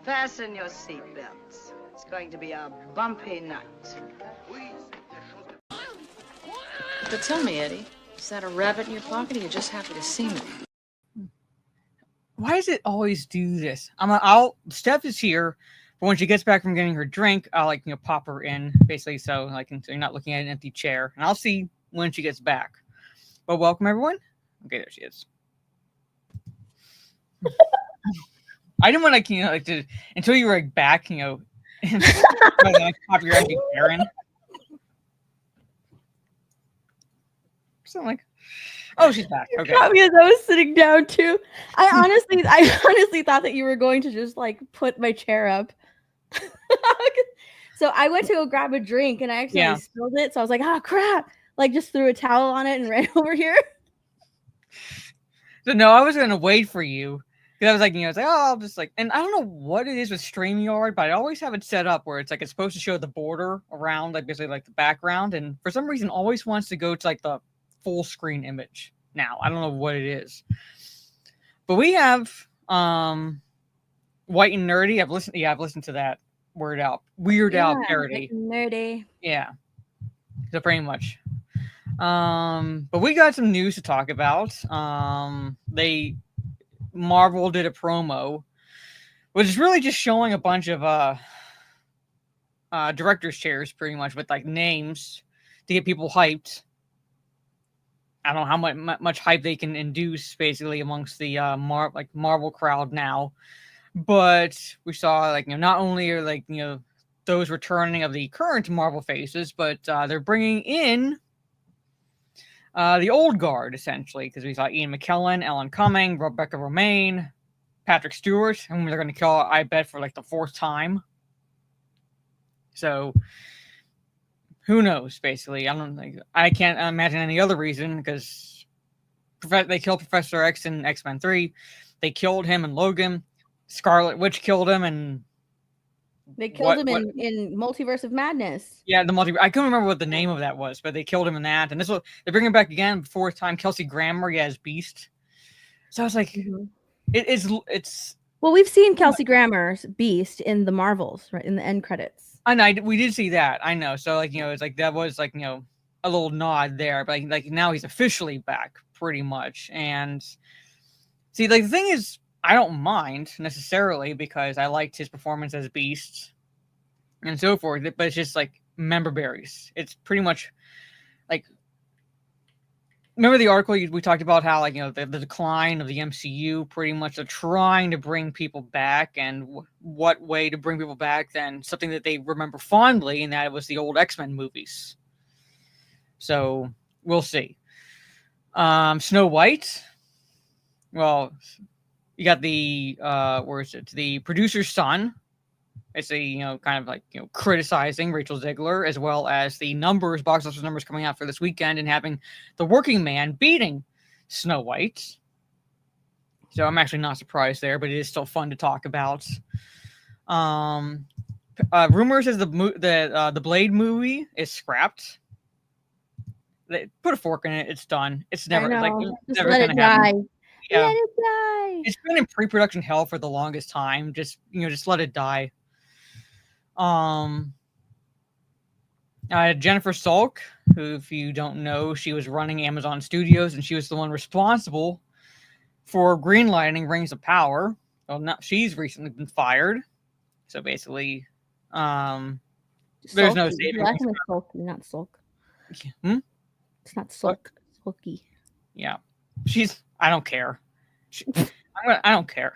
Fasten your seatbelts. It's going to be a bumpy night. But tell me, Eddie, is that a rabbit in your pocket or you're just happy to see me? Why does it always do this? Steph is here, but when she gets back from getting her drink, I'll pop her in, basically, so you're not looking at an empty chair. And I'll see when she gets back. But welcome, everyone. Okay, there she is. I didn't want to, until you were back, pop your empty chair in. So I'm like, oh, she's back. Okay. Because I was sitting down too. I honestly thought that you were going to just put my chair up. So I went to go grab a drink and I actually spilled it. So I was like, oh crap! Just threw a towel on it and ran over here. So no, I was gonna wait for you because I was I'll just and I don't know what it is with StreamYard, but I always have it set up where it's supposed to show the border around basically the background, and for some reason always wants to go to the full screen image. Now I don't know what it is, but we have White and Nerdy. I've listened to that Weird Al parody. Nerdy. Yeah, so pretty much. But we got some news to talk about. Marvel did a promo, which is really just showing a bunch of director's chairs, pretty much with names to get people hyped. I don't know how much hype they can induce, basically, amongst the Marvel crowd now. But we saw not only are those returning of the current Marvel faces, but they're bringing in the old guard, essentially, because we saw Ian McKellen, Ellen Cumming, Rebecca Romaine, Patrick Stewart, whom they're going to kill, I bet, for the fourth time. So who knows? Basically, I can't imagine any other reason, because they killed Professor X in X-Men 3. They killed him in Logan. Scarlet Witch killed him, and they killed him in Multiverse of Madness. Yeah, I couldn't remember what the name of that was, but they killed him in that. And they're bringing him back again, fourth time. Kelsey Grammer, as Beast. So I was like, it's. Well, we've seen Kelsey Grammer's Beast in the Marvels, right, in the end credits. I know, we did see that. I know. So it's that was a little nod there, but now he's officially back, pretty much. And see, the thing is, I don't mind necessarily because I liked his performance as Beast and so forth, but it's just member berries. It's pretty much remember the article we talked about how the decline of the MCU, pretty much they're trying to bring people back, and what way to bring people back than something that they remember fondly, and that was the old X-Men movies. So we'll see. Snow White. Well, you got the where is it? The producer's son. It's criticizing Rachel Zegler, as well as the box office numbers coming out for this weekend, and having The Working Man beating Snow White. So I'm actually not surprised there, but it is still fun to talk about. Rumors is the Blade movie is scrapped. They put a fork in it. It's done. It's never just let it die. Yeah. Let it die. It's been in pre-production hell for the longest time. Just let it die. Jennifer Salk, who, if you don't know, she was running Amazon Studios, and she was the one responsible for greenlighting Rings of Power. Well, she's recently been fired. So basically, there's no saving. Last name is Sulky, not Sulk. It's not Sulk. Sulky. Yeah, I don't care. I don't care.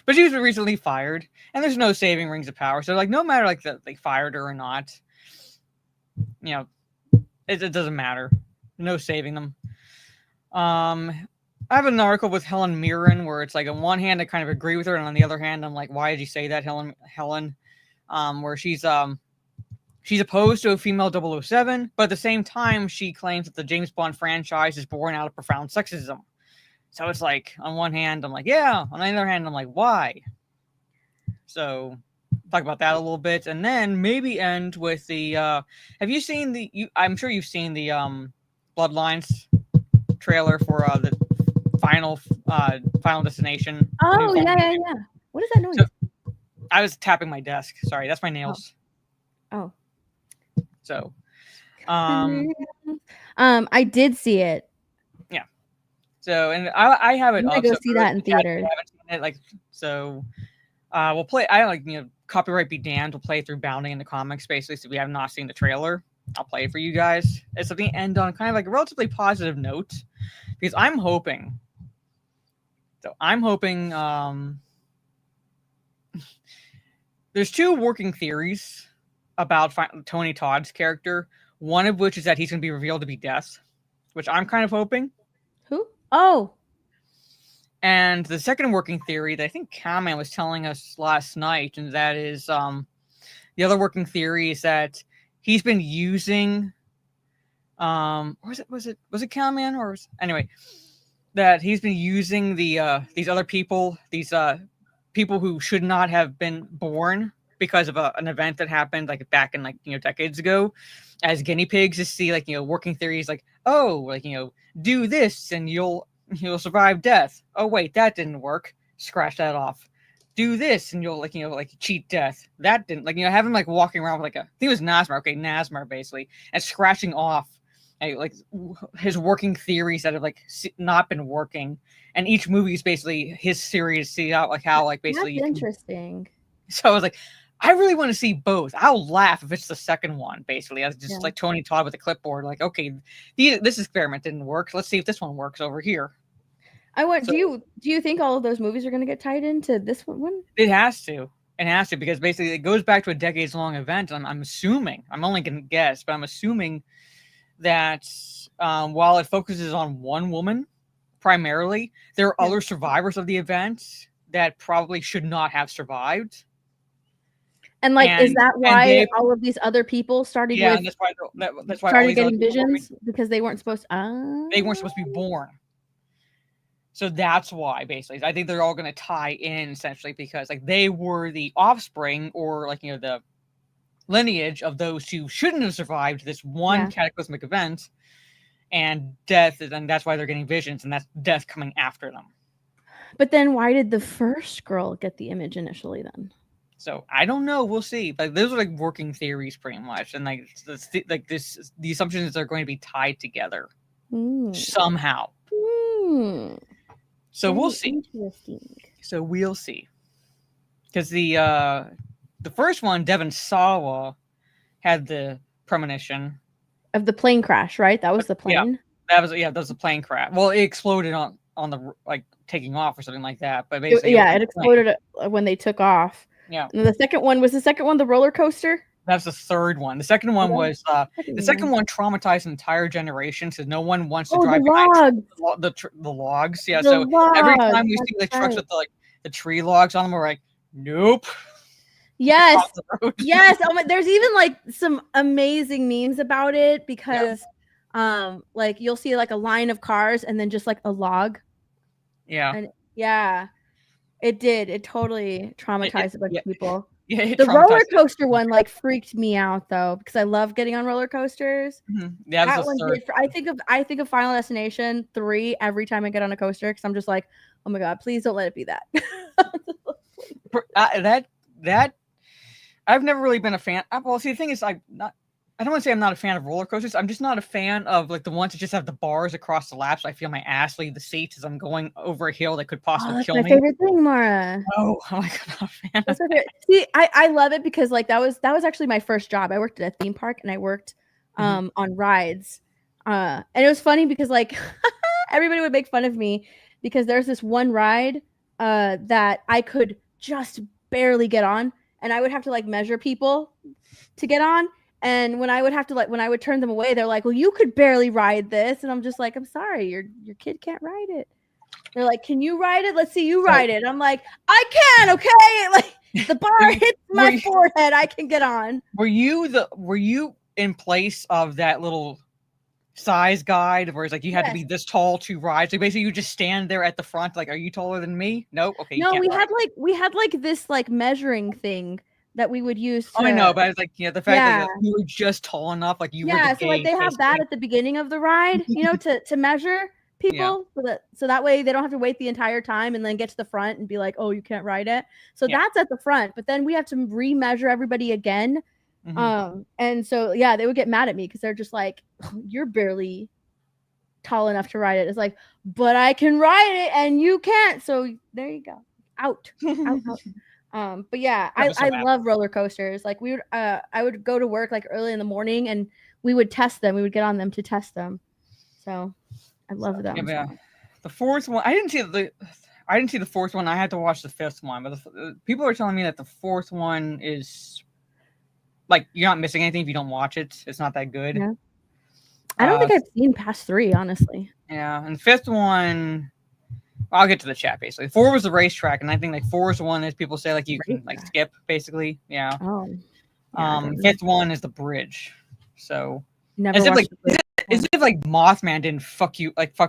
But she was recently fired, and there's no saving Rings of Power. So no matter that they fired her or not, it doesn't matter. No saving them. I have an article with Helen Mirren where it's on one hand I kind of agree with her, and on the other hand I'm like, why did you say that, Helen? Where she's opposed to a female 007, but at the same time she claims that the James Bond franchise is born out of profound sexism. So it's on one hand I'm like, yeah, on the other hand I'm like, why? So talk about that a little bit, and then maybe end with the have you seen I'm sure you've seen the Bloodlines trailer for Final Destination. Oh yeah. What is that noise? So, I was tapping my desk. Sorry, that's my nails. Oh. So, I did see it. Yeah. So, and I have it. I'm gonna go see that in theaters. Haven't seen it, like so. We'll play. I like copyright be damned. We'll play through Bounding in the comics basically. So we have not seen the trailer. I'll play it for you guys. It's something to end on kind of like a relatively positive note because I'm hoping. So I'm hoping. There's two working theories about Tony Todd's character. One of which is that he's going to be revealed to be Death, which I'm kind of hoping. Who? Oh. And the second working theory that I think Calman was telling us last night, and that is the other working theory is that he's been using was it Calman or anyway that he's been using the these other people, these people who should not have been born because of an event that happened like back in decades ago as guinea pigs to see working theories like, oh, do this and you'll survive death. Oh wait, that didn't work. Scratch that off. Do this and you'll cheat death. That didn't have him walking around with I think it was Nazmar. Okay, Nazmar basically, and scratching off his working theories that have not been working. And each movie is basically his theory to see out how basically. That's interesting. So I was like, I really want to see both. I'll laugh if it's the second one, basically. As just Tony Todd with a clipboard, okay, this experiment didn't work. Let's see if this one works over here. Do you think all of those movies are going to get tied into this one? It has to. It has to, because basically it goes back to a decades-long event. I'm assuming, I'm only going to guess, but I'm assuming that while it focuses on one woman primarily, there are other survivors of the event that probably should not have survived. And is that why all of these other people started? Yeah, and that's why started getting visions because they weren't supposed to. They weren't supposed to be born. So that's why, basically, I think they're all going to tie in essentially because they were the offspring or the lineage of those who shouldn't have survived this one cataclysmic event, and death, and that's why they're getting visions, and that's death coming after them. But then, why did the first girl get the image initially then? So I don't know. We'll see. Those are working theories, pretty much, and the assumption is they're going to be tied together somehow. So we'll see. Interesting. So we'll see. Because the first one, Devon Sawa, had the premonition of the plane crash, right? That was the plane. That was the plane crash. Well, it exploded on the taking off or something like that. But basically, it exploded when they took off. Yeah. And the second one the roller coaster? That's the third one. The second one was the second one traumatized an entire generation, so no one wants to drive the logs. Yeah. So every time we see the trucks with the tree logs on them, we're like, nope. Yes. Yes. There's even some amazing memes about it because you'll see a line of cars and then just a log. Yeah. And it did. It totally traumatized a bunch of people. Yeah, the roller coaster one freaked me out though because I love getting on roller coasters. Mm-hmm. Yeah, that one did. I think of Final Destination 3 every time I get on a coaster because I'm just like, oh my god, please don't let it be that. That I've never really been a fan. Well, see, the thing is, I don't want to say I'm not a fan of roller coasters. I'm just not a fan of the ones that just have the bars across the laps. So I feel my ass leave the seats as I'm going over a hill that could possibly kill me. That's my favorite thing, Mara. Oh, I'm not a fan of that. See, I love it because that was actually my first job. I worked at a theme park and I worked on rides. And it was funny because everybody would make fun of me because there's this one ride that I could just barely get on, and I would have to measure people to get on. And when I would have to when I would turn them away, they're like, well, you could barely ride this. And I'm just like, I'm sorry, your kid can't ride it. They're like, can you ride it? Let's see you ride it. I'm like, I can, okay. The bar hits my forehead. I can get on. Were you in place of that little size guide where it's you had to be this tall to ride? So basically you just stand there at the front, are you taller than me? Nope. Okay. No, we had this measuring thing that we would use. I know, but it's the fact that you were just tall enough, you were the so they have that at the beginning of the ride, to measure. people so that way they don't have to wait the entire time and then get to the front and be like, oh, you can't ride it. So that's at the front, but then we have to remeasure everybody again. And so they would get mad at me because they're just like, oh, you're barely tall enough to ride it. It's like, but I can ride it and you can't. So there you go. Out. But yeah, I love roller coasters. Like we would I would go to work like early in the morning and we would test them. We would get on them to test them. So I love them. Yeah, the fourth one, I didn't see the fourth one. I had to watch the fifth one, but people are telling me that the fourth one is like you're not missing anything if you don't watch it. It's not that good. Yeah. I don't think I've seen past 3, honestly. Yeah, and the fifth one, I'll get to the chat basically. 4 was the racetrack, and I think like 4 is the one that people say like you can like skip basically. Yeah. Oh. Fifth one is the bridge. So never as if like Mothman didn't fuck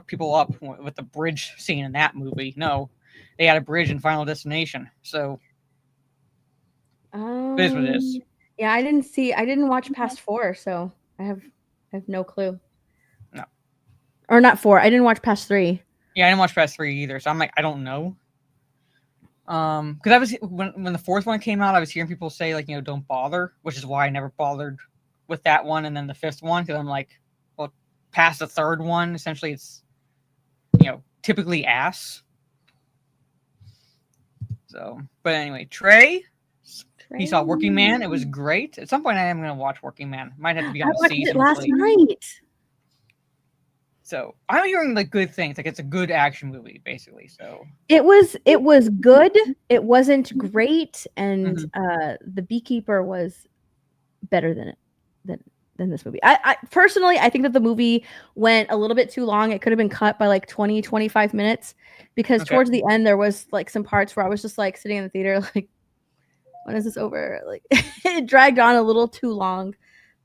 people up with the bridge scene in that movie. No, they had a bridge in Final Destination. So it is what it is. Yeah, I didn't watch past 4, so I have no clue. No. Or not 4. I didn't watch past 3. Yeah, I didn't watch past 3 either. So I'm like, I don't know. Because I was when the fourth one came out, I was hearing people say like, don't bother, which is why I never bothered with that one and then the fifth one, because I'm like, well, past the third one, essentially it's typically ass. So, but anyway, Trey, he saw Working Man. It was great. At some point, I am going to watch Working Man. Might have to be on the season. I watched it last night. So I'm hearing like good things. Like it's a good action movie, basically. So it was good. It wasn't great, and the Beekeeper was better than this movie. I personally, I think that the movie went a little bit too long. It could have been cut by like 20-25 minutes because towards the end there was like some parts where I was just like sitting in the theater like, when is this over? Like it dragged on a little too long.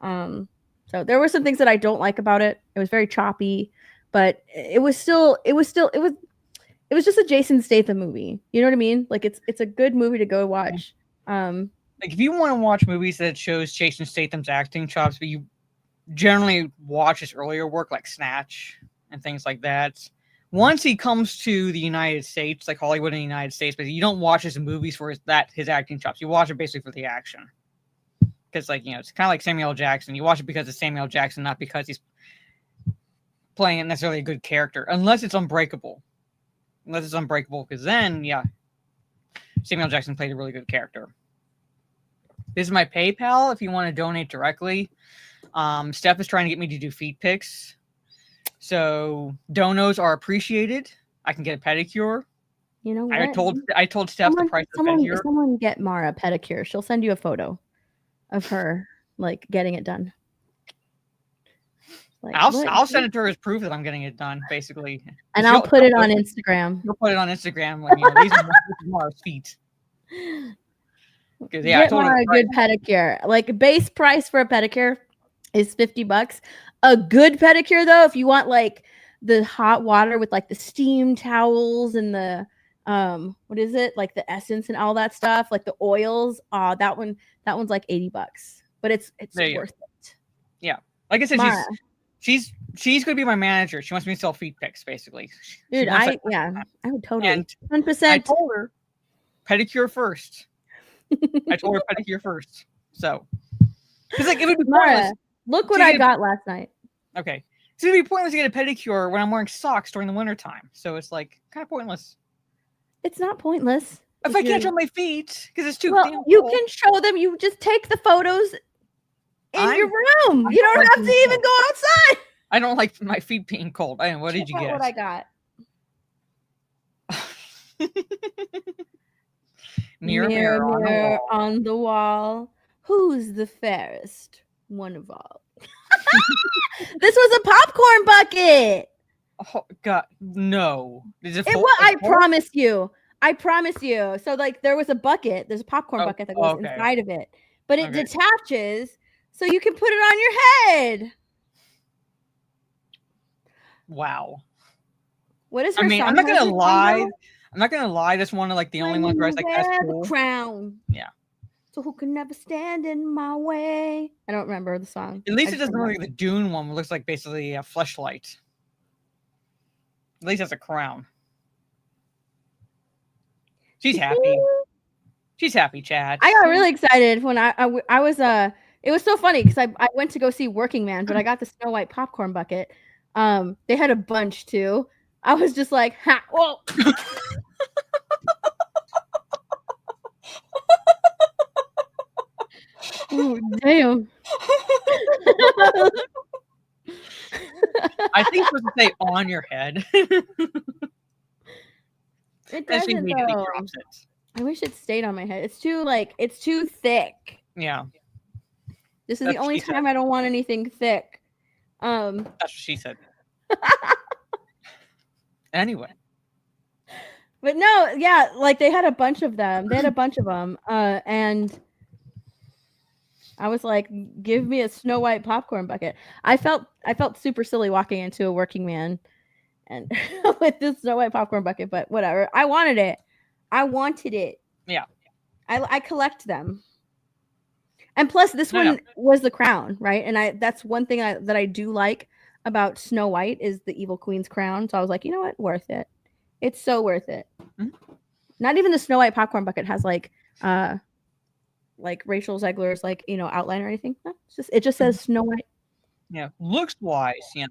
So there were some things that I don't like about it. It was very choppy, but it was just a Jason Statham movie. You know what I mean? Like it's a good movie to go watch. Like if you want to watch movies that shows Jason Statham's acting chops, but you generally watch his earlier work like Snatch and things like that. Once he comes to the United States, like Hollywood in the United States, but you don't watch his movies for his acting chops. You watch it basically for the action. Because it's kind of like Samuel L. Jackson. You watch it because it's Samuel L. Jackson, not because he's playing necessarily a good character, unless it's Unbreakable. Because then, Samuel L. Jackson played a really good character. This is my PayPal if you want to donate directly. Steph is trying to get me to do feet pics. So donos are appreciated. I can get a pedicure. You know what? I told Steph the price of a pedicure. Someone get Mara a pedicure. She'll send you a photo of her like getting it done. Like, I'll send it to her as proof that I'm getting it done, basically. And I'll put it on Instagram. You'll put it on Instagram. Like, these are Mara's feet. Get Mara a good pedicure. Like base price for a pedicure is $50. A good pedicure though, if you want like the hot water with like the steam towels and the what is it, like the essence and all that stuff, like the oils, that one's like $80, but it's worth it. Yeah, like I said, Mara, she's gonna be my manager. She wants me to sell feet pics, basically. Dude, I would totally 100%. I told her pedicure first. So because like it would be Mara, look what I got last night. Okay, so it'd be pointless to get a pedicure when I'm wearing socks during the wintertime. So it's like kind of pointless. It's not pointless. If I can't show my feet because it's too damn you cold. Can show them. You just take the photos in your room. You don't have to even go outside. I don't like my feet being cold. What did you get? What I got. Mirror on the wall. Who's the fairest one of all? This was a popcorn bucket. Oh God, no! I promise you. So like there was a bucket. There's a popcorn bucket that goes inside of it, but it detaches, so you can put it on your head. Wow. What is her song? I'm not gonna lie. That's one of like the only ones where I was like, that's cool. Crown. Yeah. So who can never stand in my way? I don't remember the song. At least it doesn't look like the Dune one. It looks like basically a fleshlight. At least that's a crown. She's happy. She's happy, chat. I got really excited when I was it was so funny because I went to go see Working Man, but I got the Snow White popcorn bucket. They had a bunch too. I was just like, ha, whoa. Oh, damn. I think it's supposed to say on your head. It doesn't though. I wish it stayed on my head. It's too thick. Yeah. This is the only time I don't want anything thick. That's what she said. Anyway. But no, yeah, like they had a bunch of them. And I was like, give me a Snow White popcorn bucket. I felt super silly walking into a Working Man and with this Snow White popcorn bucket, but whatever. I wanted it. Yeah. I collect them. And plus this one was the crown, right? And that's one thing that I do like about Snow White is the Evil Queen's crown. So I was like, you know what? Worth it. It's so worth it. Mm-hmm. Not even the Snow White popcorn bucket has like Rachel Zegler's outline or anything. No, it just says Snow White. Yeah, looks wise, the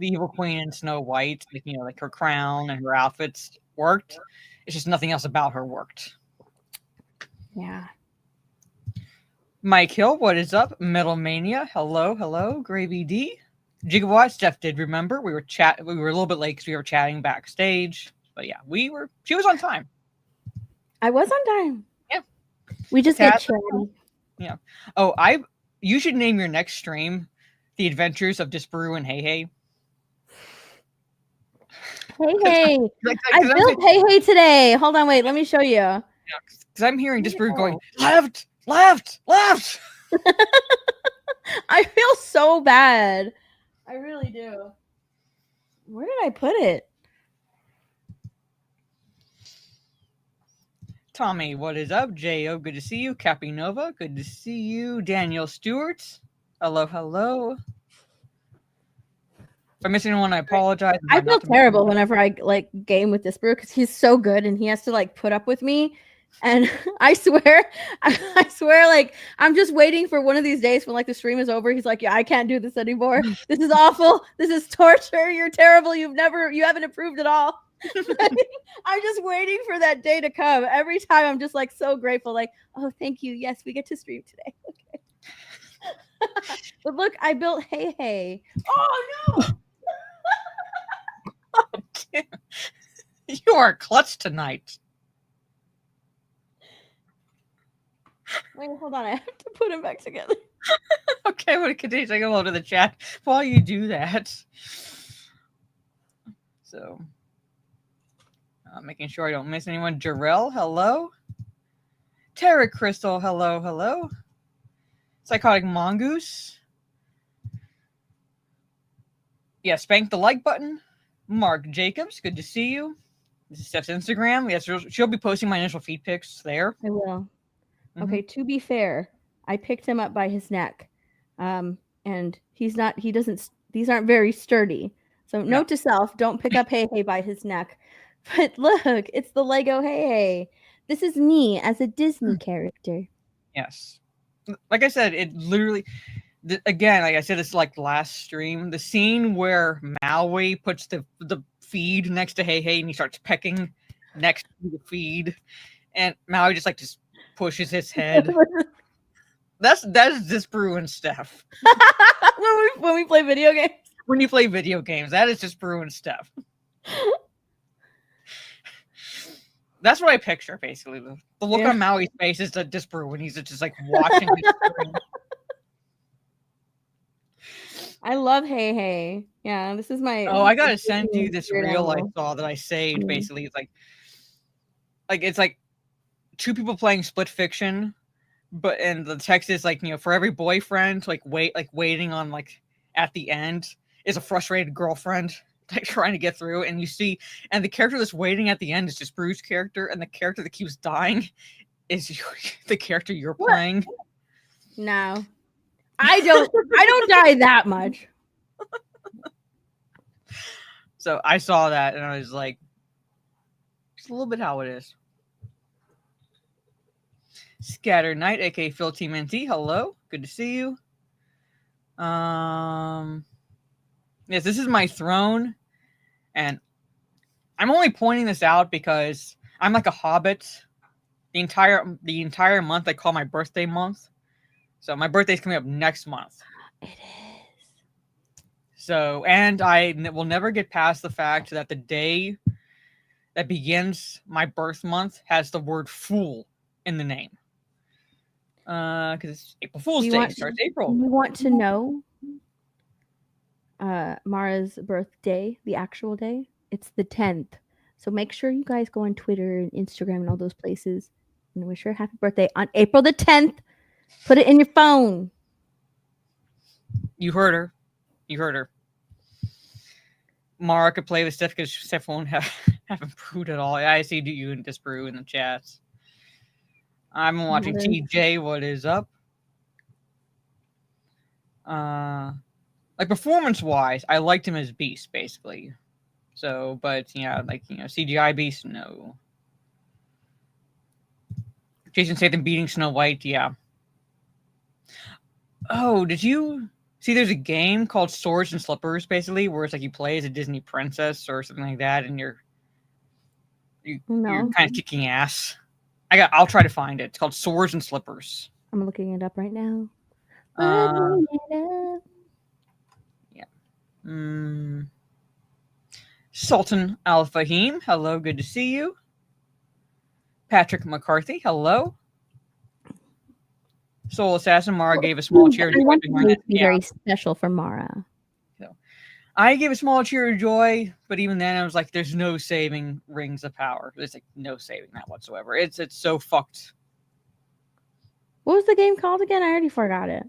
Evil Queen in Snow White, like her crown and her outfits worked. It's just nothing else about her worked. Yeah. Mike Hill, what is up? Metal Mania, hello, Gravy D. Gigawatt, Steph did remember. We were a little bit late because we were chatting backstage. But yeah, she was on time. I was on time. Yeah. We just get chatty. Yeah. Oh, you should name your next stream The Adventures of Disparu and Hey Hey. Hey Hey. I built Hey Hey today. Hold on, wait, let me show you. Yeah, because I'm hearing Disparu going, left. I feel so bad. I really do. Where did I put it? Tommy, what is up? J.O., good to see you. Cappy Nova, good to see you. Daniel Stewart, hello. If I'm missing one, I apologize. I feel terrible whenever I game with Disparu because he's so good and he has to put up with me. And I swear, I'm just waiting for one of these days when the stream is over. He's like, yeah, I can't do this anymore. This is awful. This is torture. You're terrible. You haven't improved at all. I'm just waiting for that day to come. Every time I'm just so grateful. Oh, thank you. Yes, we get to stream today. Okay. But look, I built Hey Hey. Oh no. You are clutch tonight. Wait, hold on. I have to put him back together. Okay, I'm going to continue to go to the chat while you do that. So, making sure I don't miss anyone. Jarrell, hello. Tara Crystal, hello. Psychotic Mongoose. Yeah, spank the like button. Mark Jacobs, good to see you. This is Steph's Instagram. Yes, she'll be posting my initial feed pics there. I will. Okay, to be fair, I picked him up by his neck. And these aren't very sturdy. So note to self, don't pick up Hey Hey by his neck. But look, it's the Lego Hey Hey. This is me as a Disney character. Yes. Like I said, it literally, again, like I said, it's last stream, the scene where Maui puts the feed next to Hey Hey and he starts pecking next to the feed. And Maui just pushes his head. That is Disparu and Steph. when we play video games. When you play video games, that is Disparu and Steph. That's what I picture, basically. The look on Maui's face is Disparu when he's just watching his screen. I love Hey Hey. Yeah, this is my. Oh, I gotta send you this reel I saw that I saved. Basically, it's like two people playing Split Fiction, and the text is for every boyfriend waiting on at the end is a frustrated girlfriend trying to get through, and you see, and the character that's waiting at the end is just Bruce's character, and the character that keeps dying is the character you're playing. No, I don't die that much. So I saw that and I was like, it's a little bit how it is. Scatter Knight, aka Phil Team NT. Hello, good to see you. Yes, this is my throne, and I'm only pointing this out because I'm like a hobbit. The entire month I call my birthday month. So my birthday's coming up next month. It is. So, and I will never get past the fact that the day that begins my birth month has the word fool in the name. Because it's April Fool's Day. Starts April. You want to know Mara's birthday, the actual day? It's the 10th. So make sure you guys go on Twitter and Instagram and all those places and wish her happy birthday on April the 10th. Put it in your phone. You heard her. You heard her. Mara could play with Steph because Steph won't have improved at all. I see you and Disbrew in the chats. I'm watching TJ. What is up? Like performance-wise, I liked him as Beast, basically. So, but yeah, like, you know, CGI Beast, no. Jason Statham beating Snow White, yeah. Oh, did you see? There's a game called Swords and Slippers, basically, where it's like you play as a Disney princess or something like that, and you're kind of kicking ass. I'll try to find it. It's called Swords and Slippers. I'm looking it up right now. Yeah. Sultan Al Fahim, hello, good to see you. Patrick McCarthy, hello. Soul Assassin Mara gave a small cheer. I want it to be very special for Mara. So, I gave a small cheer of joy, but even then I was like, there's no saving Rings of Power. There's like no saving that whatsoever. It's so fucked. What was the game called again? I already forgot it.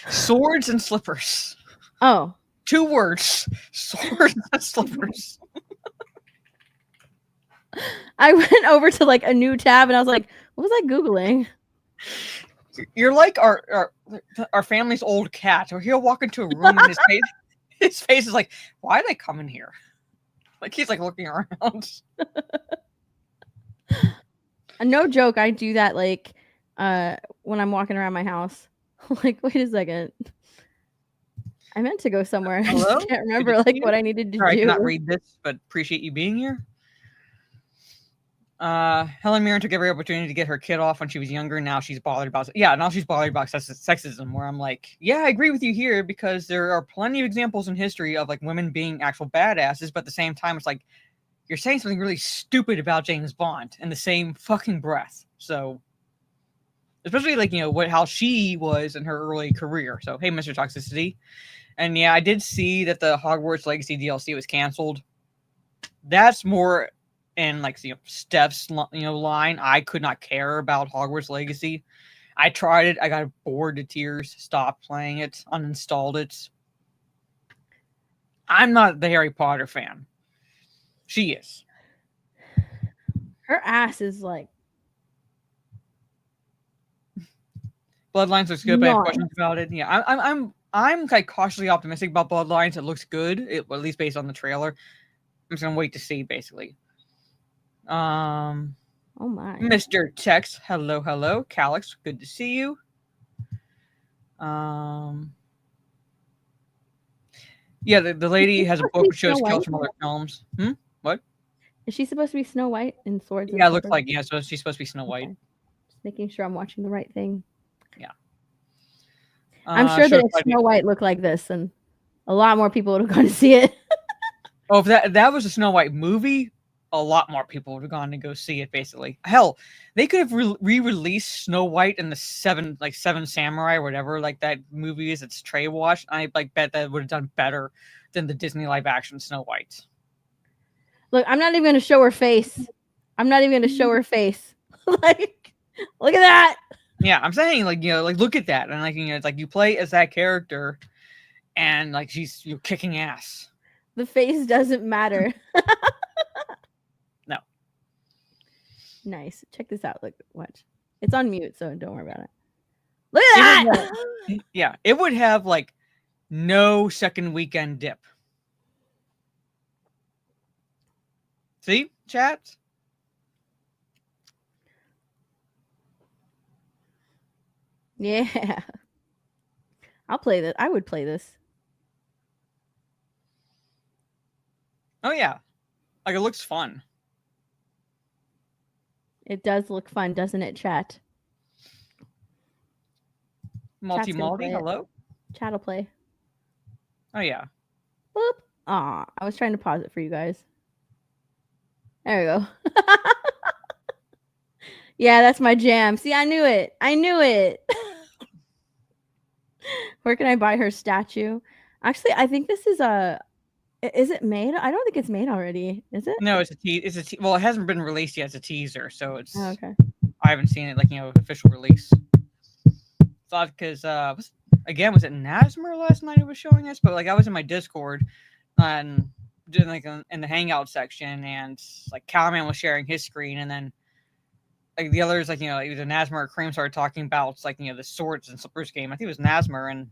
Swords and Slippers. Oh. 2 words. Swords and Slippers. I went over to like a new tab and I was like, what was I Googling? You're like our family's old cat. Or he'll walk into a room and his face is like, why did I come in here? Like he's like looking around. No joke, I do that like when I'm walking around my house. Like, wait a second. I meant to go somewhere. Hello? I just can't remember like what I needed to do. I cannot read this, but appreciate you being here. Helen Mirren took every opportunity to get her kid off when she was younger. Now she's bothered about sexism, where I'm like, yeah, I agree with you here, because there are plenty of examples in history of like women being actual badasses, but at the same time, it's like you're saying something really stupid about James Bond in the same fucking breath. So, especially like, you know, how she was in her early career. So, hey, Mr. Toxicity. And yeah, I did see that the Hogwarts Legacy DLC was canceled. That's more in like, you know, Steph's, you know, line. I could not care about Hogwarts Legacy. I tried it. I got bored to tears. Stopped playing it. Uninstalled it. I'm not the Harry Potter fan. She is. Her ass is like. Bloodlines looks good, but I have questions about it. Yeah, I'm like cautiously optimistic about Bloodlines. It looks good, at least based on the trailer. I'm just gonna wait to see, basically. Oh my. Mr. Tex, hello. Calix, good to see you. Yeah, the lady has a book which shows kills from other films. What? Is she supposed to be Snow White in Swords? Yeah, it looks like, yeah, so she's supposed to be Snow White. Okay. Just making sure I'm watching the right thing. Yeah. I'm sure that if Snow White looked like this, and a lot more people would have gone to see it. Oh, if that was a Snow White movie, a lot more people would have gone to go see it, basically. Hell, they could have re-released Snow White and the Seven Samurai, or whatever, like that movie is. It's Trey watched. I like bet that would have done better than the Disney live action Snow White. Look, I'm not even going to show her face. Like, look at that. Yeah, I'm saying, like, you know, like, look at that. And, like, you know, it's like you play as that character and, like, you're kicking ass. The face doesn't matter. No. Nice. Check this out. Look, watch. It's on mute, so don't worry about it. Look at that. Yeah, it would have, like, no second weekend dip. See, chat? Yeah. I'll play this. I would play this. Oh, yeah. Like, it looks fun. It does look fun, doesn't it, chat? Multi-multi, hello? Chat will play. Oh, yeah. Boop. Aw, I was trying to pause it for you guys. There we go. Yeah, that's my jam. See, I knew it. I knew it. Where can I buy her statue? Actually, I think this is a... Is it made? I don't think it's made already. Is it? No, it's a well, it hasn't been released yet. It's a teaser, so it's... Oh, okay. I haven't seen it, like, official release. Thought because, again, was it Nasmer last night who was showing this? But, like, I was in my Discord and doing, like, in the Hangout section, and, like, Cowman was sharing his screen, and then, like, the others, like, either Nasmer or Cream started talking about, like, the Swords and Slippers game. I think it was Nasmer, and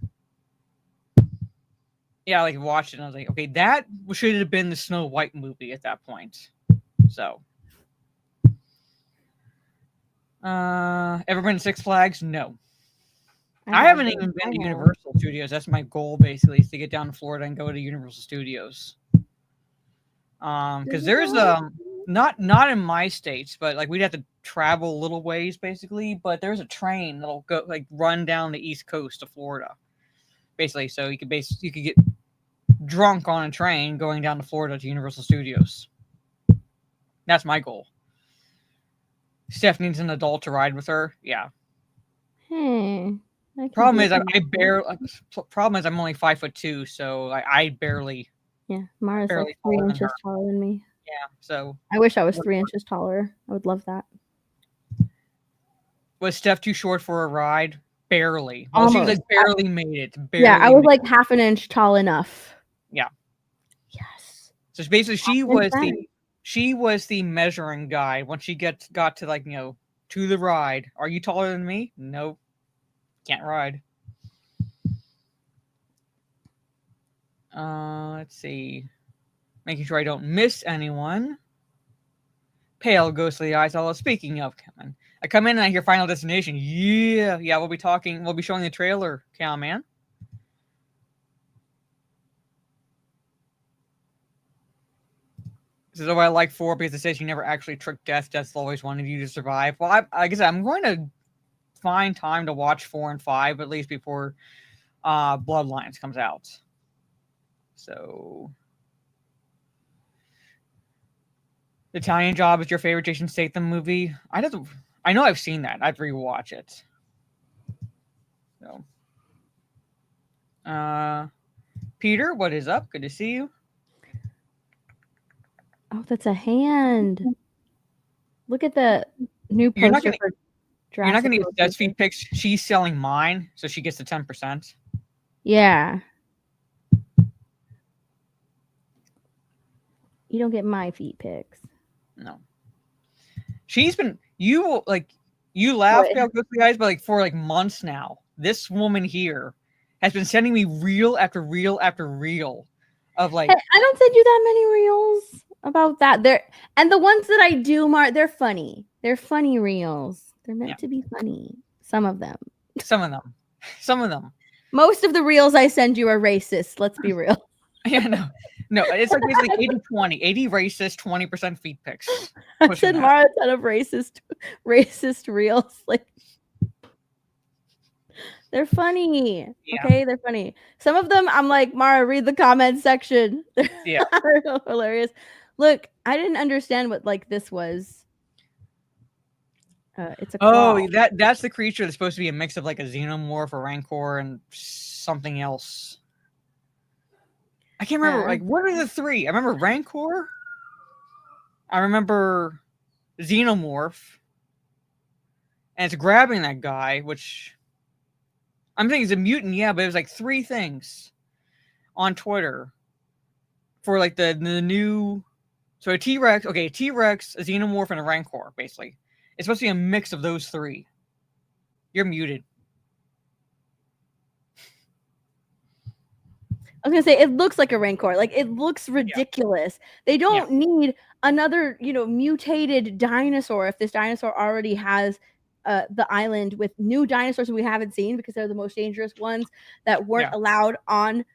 yeah, like, watched it, and I was like, okay, that should have been the Snow White movie at that point. So, ever been to Six Flags? No. I haven't even been to Universal Studios. That's my goal, basically, is to get down to Florida and go to Universal Studios. Because there's not in my states, but like we'd have to travel a little ways, basically. But there's a train that'll go like run down the east coast of Florida, basically. So you could get drunk on a train going down to Florida to Universal Studios. That's my goal. Steph needs an adult to ride with her. Yeah. Problem is, I'm only 5'2", so I barely. Yeah, Mara's barely like 3 inches taller than me. Yeah, so I wish I was 3 inches taller. I would love that. Was Steph too short for a ride? Barely. Well, she like barely made it. Barely yeah, I was like half an inch tall enough. Yeah. Yes. So basically, she was the measuring guide when she got to like to the ride. Are you taller than me? Nope. Can't ride. Let's see. Making sure I don't miss anyone. Pale ghostly eyes. Although speaking of, I come in and I hear Final Destination. Yeah. We'll be showing the trailer, Cowman. This is why I like 4 because it says you never actually tricked death. Death always wanted you to survive. Well, like I said, I'm going to find time to watch 4 and 5 at least before Bloodlines comes out. So, Italian Job is your favorite Jason Statham movie? I know I've seen that. I'd rewatch it. So, Peter, what is up? Good to see you. Oh, that's a hand. Look at the new poster for Jurassic You're not going to get Death's feet pics. She's selling mine, so she gets the 10%. Yeah. You don't get my feet pics. No. She's been you laugh about ghostly eyes, but like for like months now. This woman here has been sending me reel after reel after reel of like. Hey, I don't send you that many reels about that. And the ones that I do, they're funny. They're funny reels. They're meant to be funny. Some of them. Most of the reels I send you are racist. Let's be real. Yeah, no, it's like basically 80-20. 80 racist, 20% feet pics. I send Mara a ton of racist reels. Like they're funny. Yeah. Okay, they're funny. Some of them I'm like, Mara, read the comment section. Yeah. They're hilarious. Look, I didn't understand what like this was. It's a claw. That's the creature that's supposed to be a mix of like a xenomorph, a rancor, and something else. I can't remember. Like, what are the 3? I remember rancor. I remember xenomorph, and it's grabbing that guy, which I'm thinking is a mutant. Yeah, but it was like 3 things on Twitter for like the new. So a T-Rex, a T-Rex, a xenomorph, and a rancor, basically. It's supposed to be a mix of those 3. You're muted. I was gonna say it looks like a rancor. Like it looks ridiculous. They don't need another, mutated dinosaur if this dinosaur already has the island with new dinosaurs we haven't seen because they're the most dangerous ones that weren't allowed on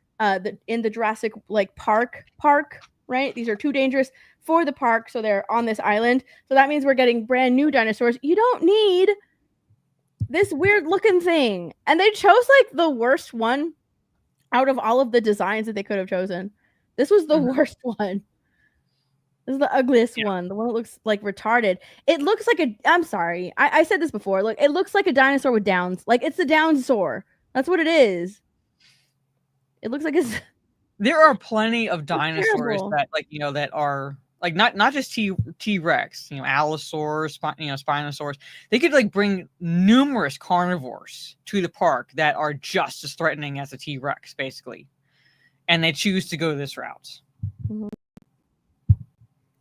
in the Jurassic park, right? These are too dangerous for the park, so they're on this island. So that means we're getting brand new dinosaurs. You don't need this weird looking thing. And they chose the worst one out of all of the designs that they could have chosen. This was the worst one. This is the ugliest one. The one that looks retarded. It looks like I'm sorry. I said this before. Look, it looks like a dinosaur with downs. It's a dinosaur. That's what it is. It looks like it's. There are plenty of dinosaurs that that are not just T-Rex, Allosaurs, Spinosaurs. They could bring numerous carnivores to the park that are just as threatening as a T-Rex, basically, and they choose to go this route. Mm-hmm.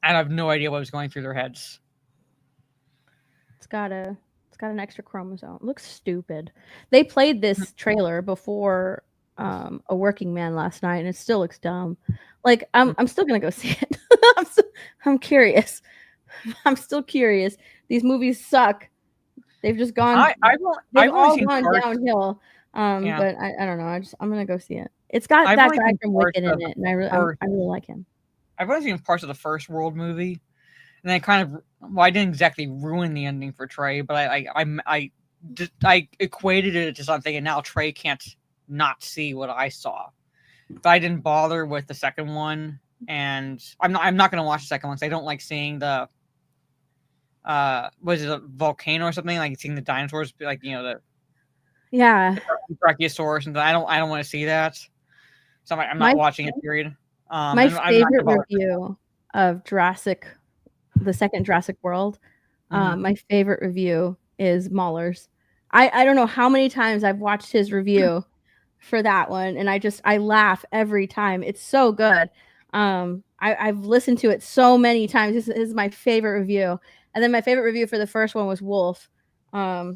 I have no idea what was going through their heads. It's got an extra chromosome. It looks stupid. They played this trailer before A Working Man last night, and it still looks dumb. I'm still gonna go see it. I'm curious. I'm still curious. These movies suck. They've just gone. They've all gone downhill. But I don't know. I'm gonna go see it. It's got that guy from Wicked in it, and I really like him. I've only seen parts of the first World movie, and then I didn't exactly ruin the ending for Trey, but I equated it to something, and now Trey can't not see what I saw. But I didn't bother with the second one, and I'm not going to watch the second one because I don't like seeing the was it a volcano or something, seeing the dinosaurs, the Brachiosaurus, and I don't want to see that. So I'm not watching it. Period. My favorite review of the second Jurassic World, my favorite review is Mahler's. I don't know how many times I've watched his review for that one, and I laugh every time. It's so good. I've listened to it so many times. This is my favorite review. And then my favorite review for the first one was Wolf. But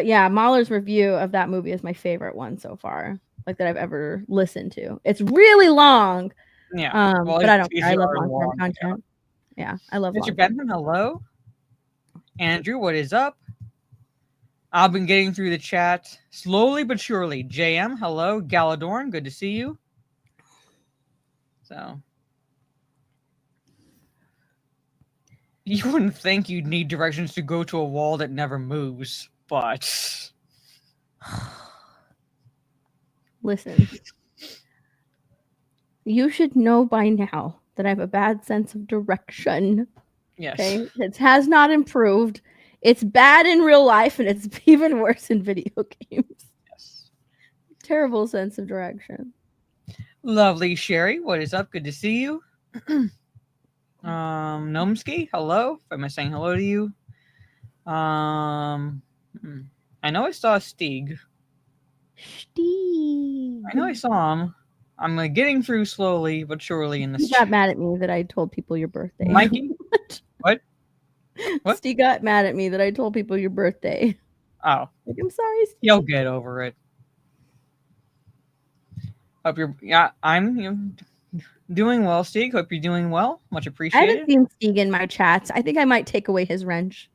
yeah, Mahler's review of that movie is my favorite one so far, that I've ever listened to. It's really long. Yeah. But I don't care. I love long-term content. Yeah, I love Mr. Bentham, hello. Andrew, what is up? I've been getting through the chat slowly but surely. JM, hello. Galadorn, good to see you. So you wouldn't think you'd need directions to go to a wall that never moves, but listen. You should know by now that I have a bad sense of direction. Yes. Okay? It has not improved. It's bad in real life, and it's even worse in video games. Yes. Terrible sense of direction. Lovely Sherry, what is up? Good to see you. Gnomesky, hello. Am I saying hello to you? I know I saw Stieg. I know I saw him. I'm getting through slowly but surely in this. He got mad at me that I told people your birthday. Mikey? What? Steve got mad at me that I told people your birthday. Oh. I'm sorry, Steve. You'll get over it. Hope I'm doing well, Steve. Hope you're doing well. Much appreciated. I haven't seen Steve in my chats. I think I might take away his wrench.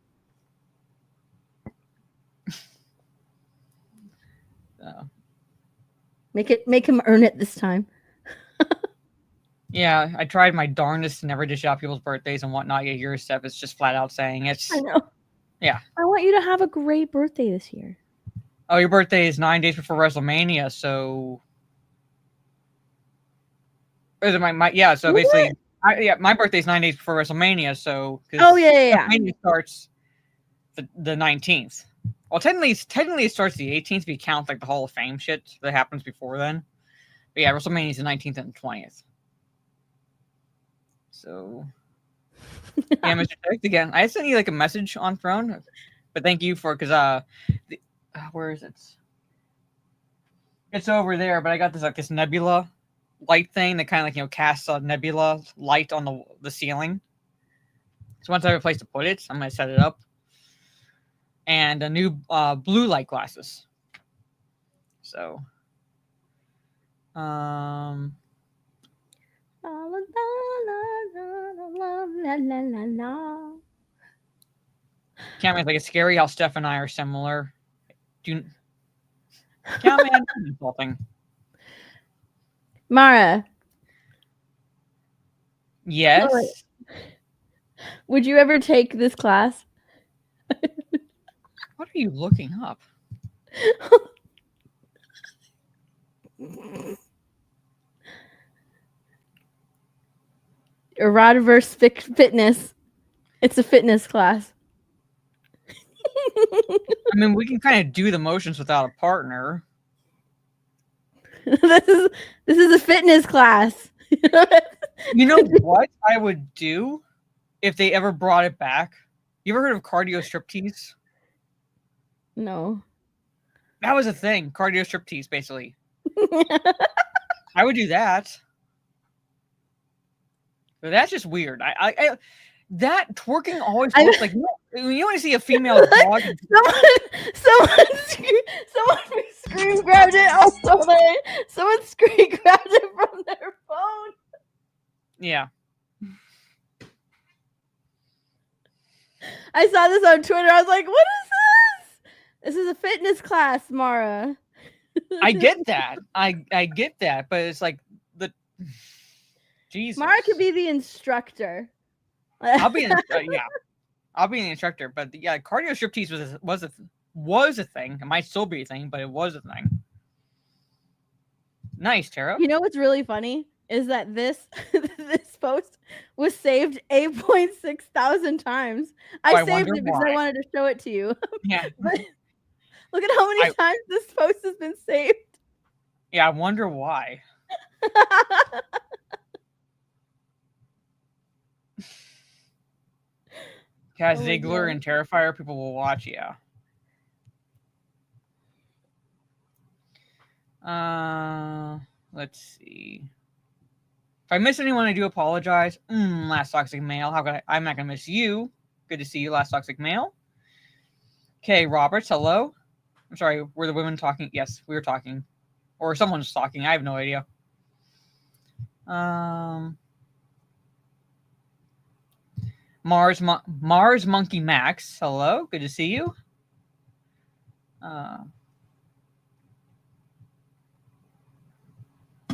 Make him earn it this time. Yeah, I tried my darndest to never dish out people's birthdays and whatnot. Yet your stuff is just flat out saying it's. I know. Yeah. I want you to have a great birthday this year. Oh, your birthday is 9 days before WrestleMania, so. Is it yeah, so basically, my birthday is 9 days before WrestleMania, so. Oh yeah. WrestleMania starts the 19th. Well, technically it starts the 18th if you count the Hall of Fame shit that happens before then. But yeah, WrestleMania is the 19th and the 20th. So, yeah, Mr. Text again. I sent you a message on Throne, but thank you for where is it? It's over there, but I got this nebula light thing that kind of casts a nebula light on the ceiling. So once I have a place to put it, I'm gonna set it up. And a new blue light glasses. So Um, La, la, la, la, la, la, la, la. Cammy, like it's scary how Steph and I are similar. Cammy, I'm insulting. Mara, Yes. would you ever take this class? What are you looking up? Erodiverse fitness. It's a fitness class. I mean, we can kind of do the motions without a partner. This is a fitness class. You know what I would do if they ever brought it back? You ever heard of cardio striptease? No. That was a thing. Cardio striptease, basically. I would do that. But that's just weird. I that twerking always looks like, you want to see a female dog. Someone screen grabbed it. Also, someone screen grabbed it from their phone. Yeah. I saw this on Twitter. I was like, "What is this? This is a fitness class, Mara." I get that. I get that, but it's like the Jesus. Mara could be the instructor. I'll be I'll be the instructor. But yeah, cardio striptease was a thing. It might still be a thing, but it was a thing. Nice, Tara. You know what's really funny is that this post was saved 8.6 thousand times. I saved it because I wanted to show it to you. Yeah. Look at how many times this post has been saved. Yeah, I wonder why. Cat Ziegler and Terrifier, people will watch, yeah. Let's see. If I miss anyone, I do apologize. Last Toxic Male. How could I'm not gonna miss you. Good to see you, Last Toxic Male. Okay, Roberts, hello. I'm sorry, were the women talking? Yes, we were talking. Or someone's talking. I have no idea. Mars Monkey Max, hello. Good to see you.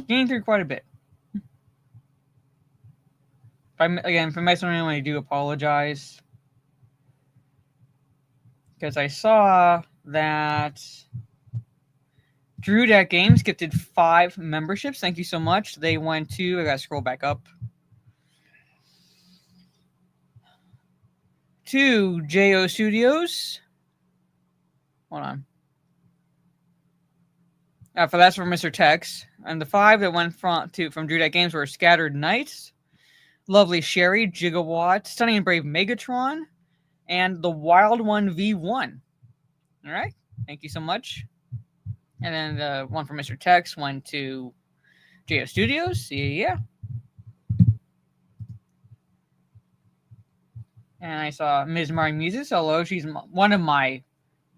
Getting through quite a bit. If I miss anyone, I do apologize. Because I saw that Drew Deck Games gifted 5 memberships. Thank you so much. They went to, I gotta scroll back up, to JO Studios. Hold on. That's from Mr. Tex. And the 5 that went from Drew Deck Games were Scattered Knights, Lovely Sherry, Gigawatt, Stunning and Brave Megatron, and the Wild One V1. All right. Thank you so much. And then the one from Mr. Tex went to JO Studios. Yeah. And I saw Ms. Mari Muses. Hello. She's one of my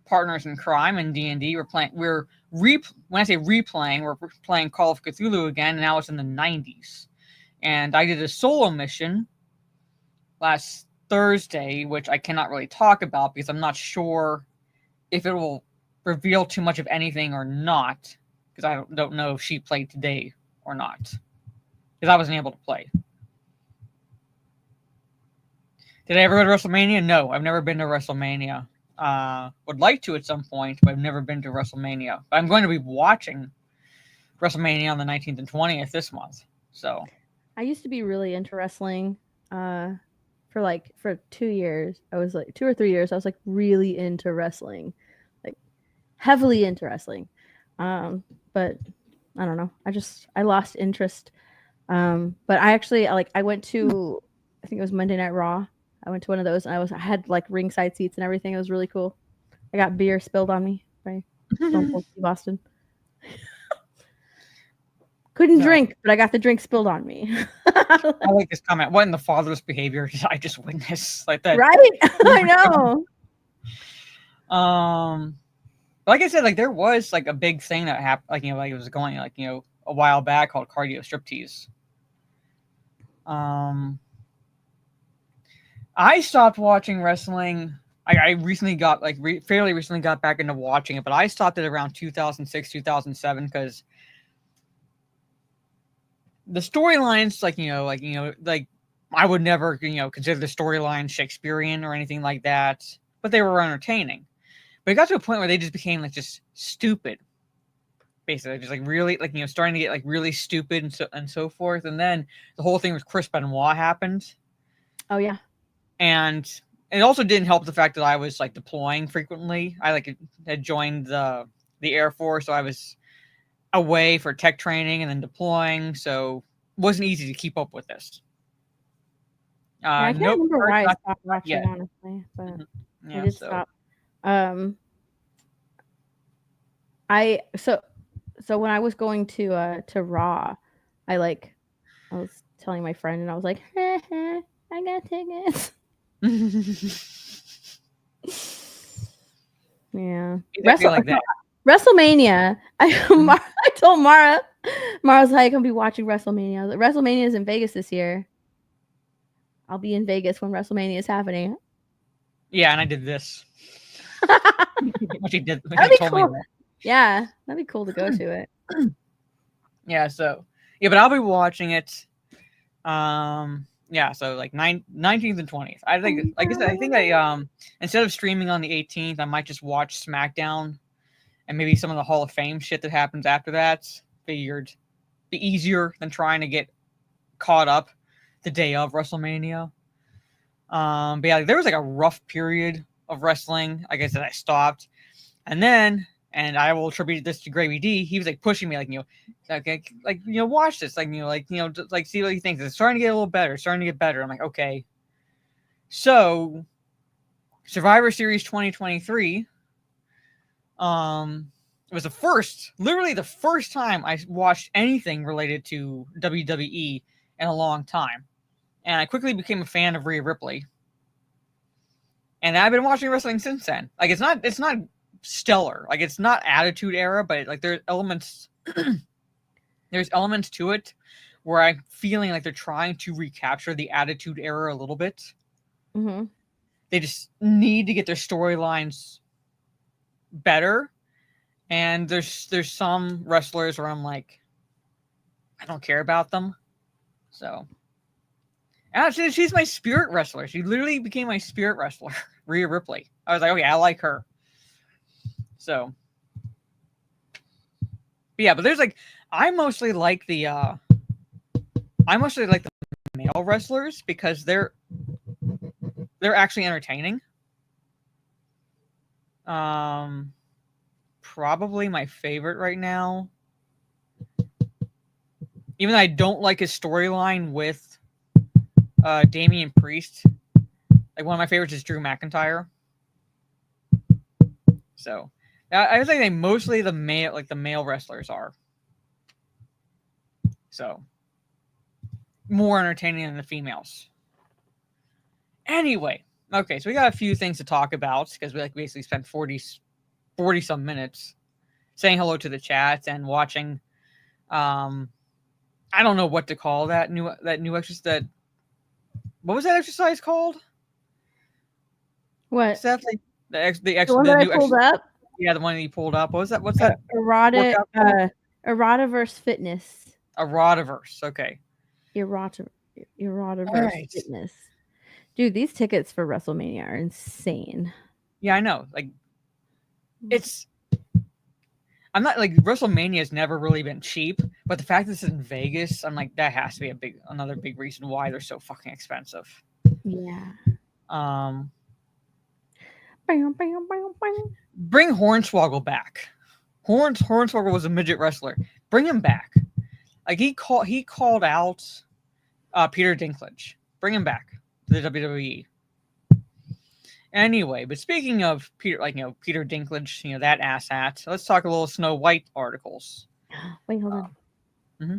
partners in crime in D&D. When I say replaying, we're playing Call of Cthulhu again. And now it's in the 90s. And I did a solo mission last Thursday, which I cannot really talk about because I'm not sure if it will reveal too much of anything or not, because I don't know if she played today or not, because I wasn't able to play. Did I ever go to WrestleMania? No, I've never been to WrestleMania. Would like to at some point, but I've never been to WrestleMania. But I'm going to be watching WrestleMania on the 19th and 20th this month. So I used to be really into wrestling. For 2 years, I was like 2 or 3 years. I was like really into wrestling, like heavily into wrestling. But I don't know. I lost interest. But I went to, I think it was Monday Night Raw. I went to one of those and I had like ringside seats and everything. It was really cool. I got beer spilled on me by Stone Cold Steve Austin. Couldn't drink, but I got the drink spilled on me. I like this comment. What in the fatherless behavior did I just witness? Like that, right? I know. Like I said, like there was like a big thing that happened. Like it was going. a while back called Cardio Striptease. I stopped watching wrestling. I recently got fairly recently got back into watching it, but I stopped it around 2006, 2007 because the storylines, I would never, consider the storyline Shakespearean or anything like that, but they were entertaining. But it got to a point where they just became like just stupid, basically, just like really, starting to get like really stupid and so forth. And then the whole thing with Chris Benoit happened. Oh yeah. And it also didn't help the fact that I was like deploying frequently. I had joined the Air Force, so I was away for tech training and then deploying, so it wasn't easy to keep up with this. I can't remember why I stopped watching, honestly, but yeah, I did stop. So when I was going to Raw, I was telling my friend, and I was like, I got tickets. Yeah. WrestleMania. I told Mara's like, I'm gonna be watching WrestleMania. I was like, WrestleMania is in Vegas this year. I'll be in Vegas when WrestleMania is happening. Yeah, and I did this. What he did. That'd be cool. Yeah, that'd be cool to go to it. Yeah, but I'll be watching it. Yeah, so like 19th and 20th. I think, like I said, I think instead of streaming on the 18th, I might just watch SmackDown and maybe some of the Hall of Fame shit that happens after that. Figured be easier than trying to get caught up the day of WrestleMania. But yeah, there was like a rough period of wrestling. Like I said, I stopped, and I will attribute this to Gravy D. He was like pushing me, watch this, see what he thinks. It's starting to get a little better, starting to get better. I'm like, okay. So, Survivor Series 2023. It was literally the first time I watched anything related to WWE in a long time, and I quickly became a fan of Rhea Ripley. And I've been watching wrestling since then. Like it's not stellar. Like it's not Attitude Era, but like there's elements to it where I'm feeling like they're trying to recapture the Attitude Era a little bit. Mm-hmm. They just need to get their storylines better. And there's some wrestlers where I'm like, I don't care about them. So actually, she's my spirit wrestler. She literally became my spirit wrestler, Rhea Ripley. I was like, okay, I like her. So, but yeah, but there's like, I mostly like the male wrestlers because they're actually entertaining. Probably my favorite right now. Even though I don't like his storyline with Damian Priest. Like one of my favorites is Drew McIntyre. So I think they mostly the male wrestlers are. So more entertaining than the females. Anyway, okay, so we got a few things to talk about because we basically spent 40 some minutes saying hello to the chat and watching. I don't know what to call that new exercise. What was that exercise called? What? Seth, the one that I pulled up? Yeah, the one that you pulled up. What was that? What's that? Erotiverse Fitness. Erotiverse. Okay. Erotiverse right. Fitness. Dude, these tickets for WrestleMania are insane. Yeah, I know. Like, I'm not like WrestleMania has never really been cheap, but the fact that it's in Vegas, I'm like, that has to be another big reason why they're so fucking expensive. Yeah. Bring Hornswoggle back. Hornswoggle was a midget wrestler. Bring him back. Like he called out Peter Dinklage. Bring him back to the WWE. Anyway, but speaking of Peter Dinklage, that asshat. Let's talk a little Snow White articles. Wait, hold on. Mm-hmm.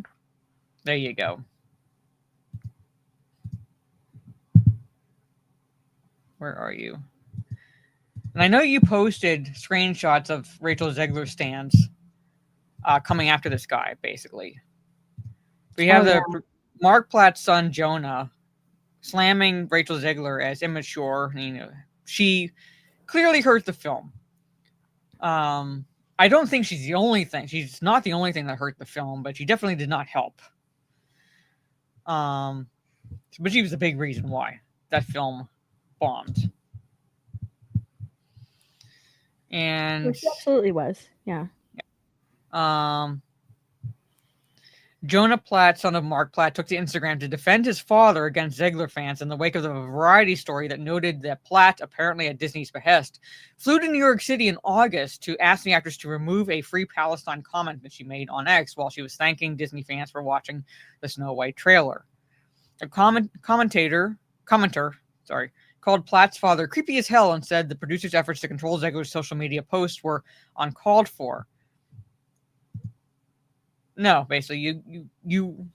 There you go. Where are you? And I know you posted screenshots of Rachel Zegler's stands. coming after this guy, basically. We have Mark Platt's son, Jonah, slamming Rachel Zegler as immature. She clearly hurt the film. I don't think she's the only thing. She's not the only thing that hurt the film, but she definitely did not help. But she was a big reason why that film bombed. And she absolutely was. Yeah. Jonah Platt, son of Mark Platt, took to Instagram to defend his father against Zegler fans in the wake of the Variety story that noted that Platt, apparently at Disney's behest, flew to New York City in August to ask the actress to remove a Free Palestine comment that she made on X while she was thanking Disney fans for watching the Snow White trailer. A commenter called Platt's father creepy as hell and said the producer's efforts to control Zegler's social media posts were uncalled for. No, basically, you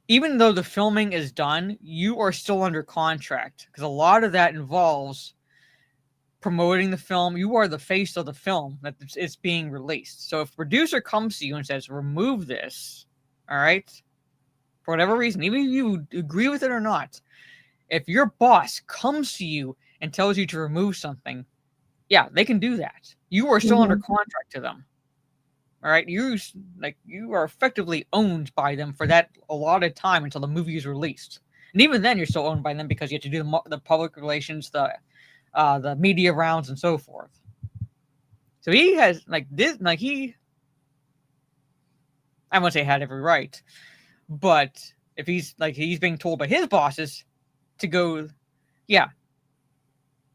even though the filming is done, you are still under contract because a lot of that involves promoting the film. You are the face of the film that it's being released. So if a producer comes to you and says, remove this, all right, for whatever reason, even if you agree with it or not, if your boss comes to you and tells you to remove something, yeah, they can do that. You are still under contract to them. All right, you are effectively owned by them for that allotted time until the movie is released, and even then, you're still owned by them because you have to do the public relations, the media rounds, and so forth. So he has I won't say had every right, but if he's being told by his bosses to go, yeah,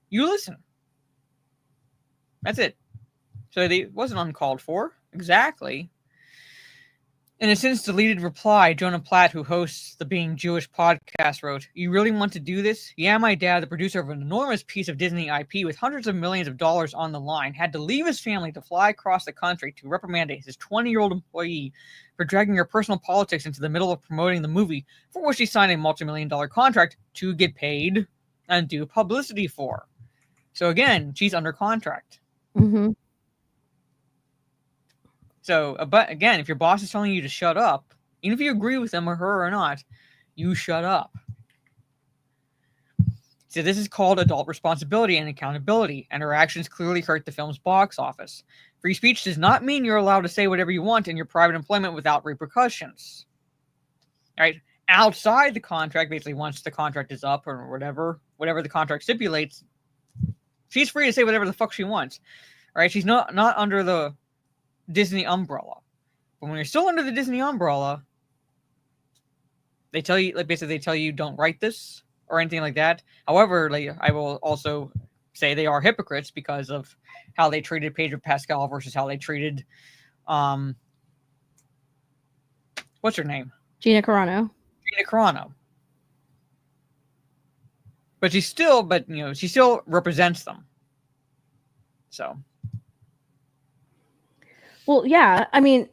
you listen. That's it. So it wasn't uncalled for. Exactly. In a since deleted reply, Jonah Platt, who hosts the Being Jewish podcast, wrote, "You really want to do this? Yeah, my dad, the producer of an enormous piece of Disney IP with hundreds of millions of dollars on the line, had to leave his family to fly across the country to reprimand his 20-year-old employee for dragging her personal politics into the middle of promoting the movie, for which he signed a multi-million-dollar contract to get paid and do publicity for." So again, she's under contract. Mm-hmm. So, but again, if your boss is telling you to shut up, even if you agree with them or her or not, you shut up. So this is called adult responsibility and accountability, and her actions clearly hurt the film's box office. Free speech does not mean you're allowed to say whatever you want in your private employment without repercussions. All right? Outside the contract, basically once the contract is up or whatever the contract stipulates, she's free to say whatever the fuck she wants. All right? She's not under the Disney umbrella. But when you're still under the Disney umbrella, they tell you don't write this or anything like that. However, I will also say they are hypocrites because of how they treated Pedro Pascal versus how they treated what's her name? Gina Carano. But she still represents them. So well, yeah, I mean,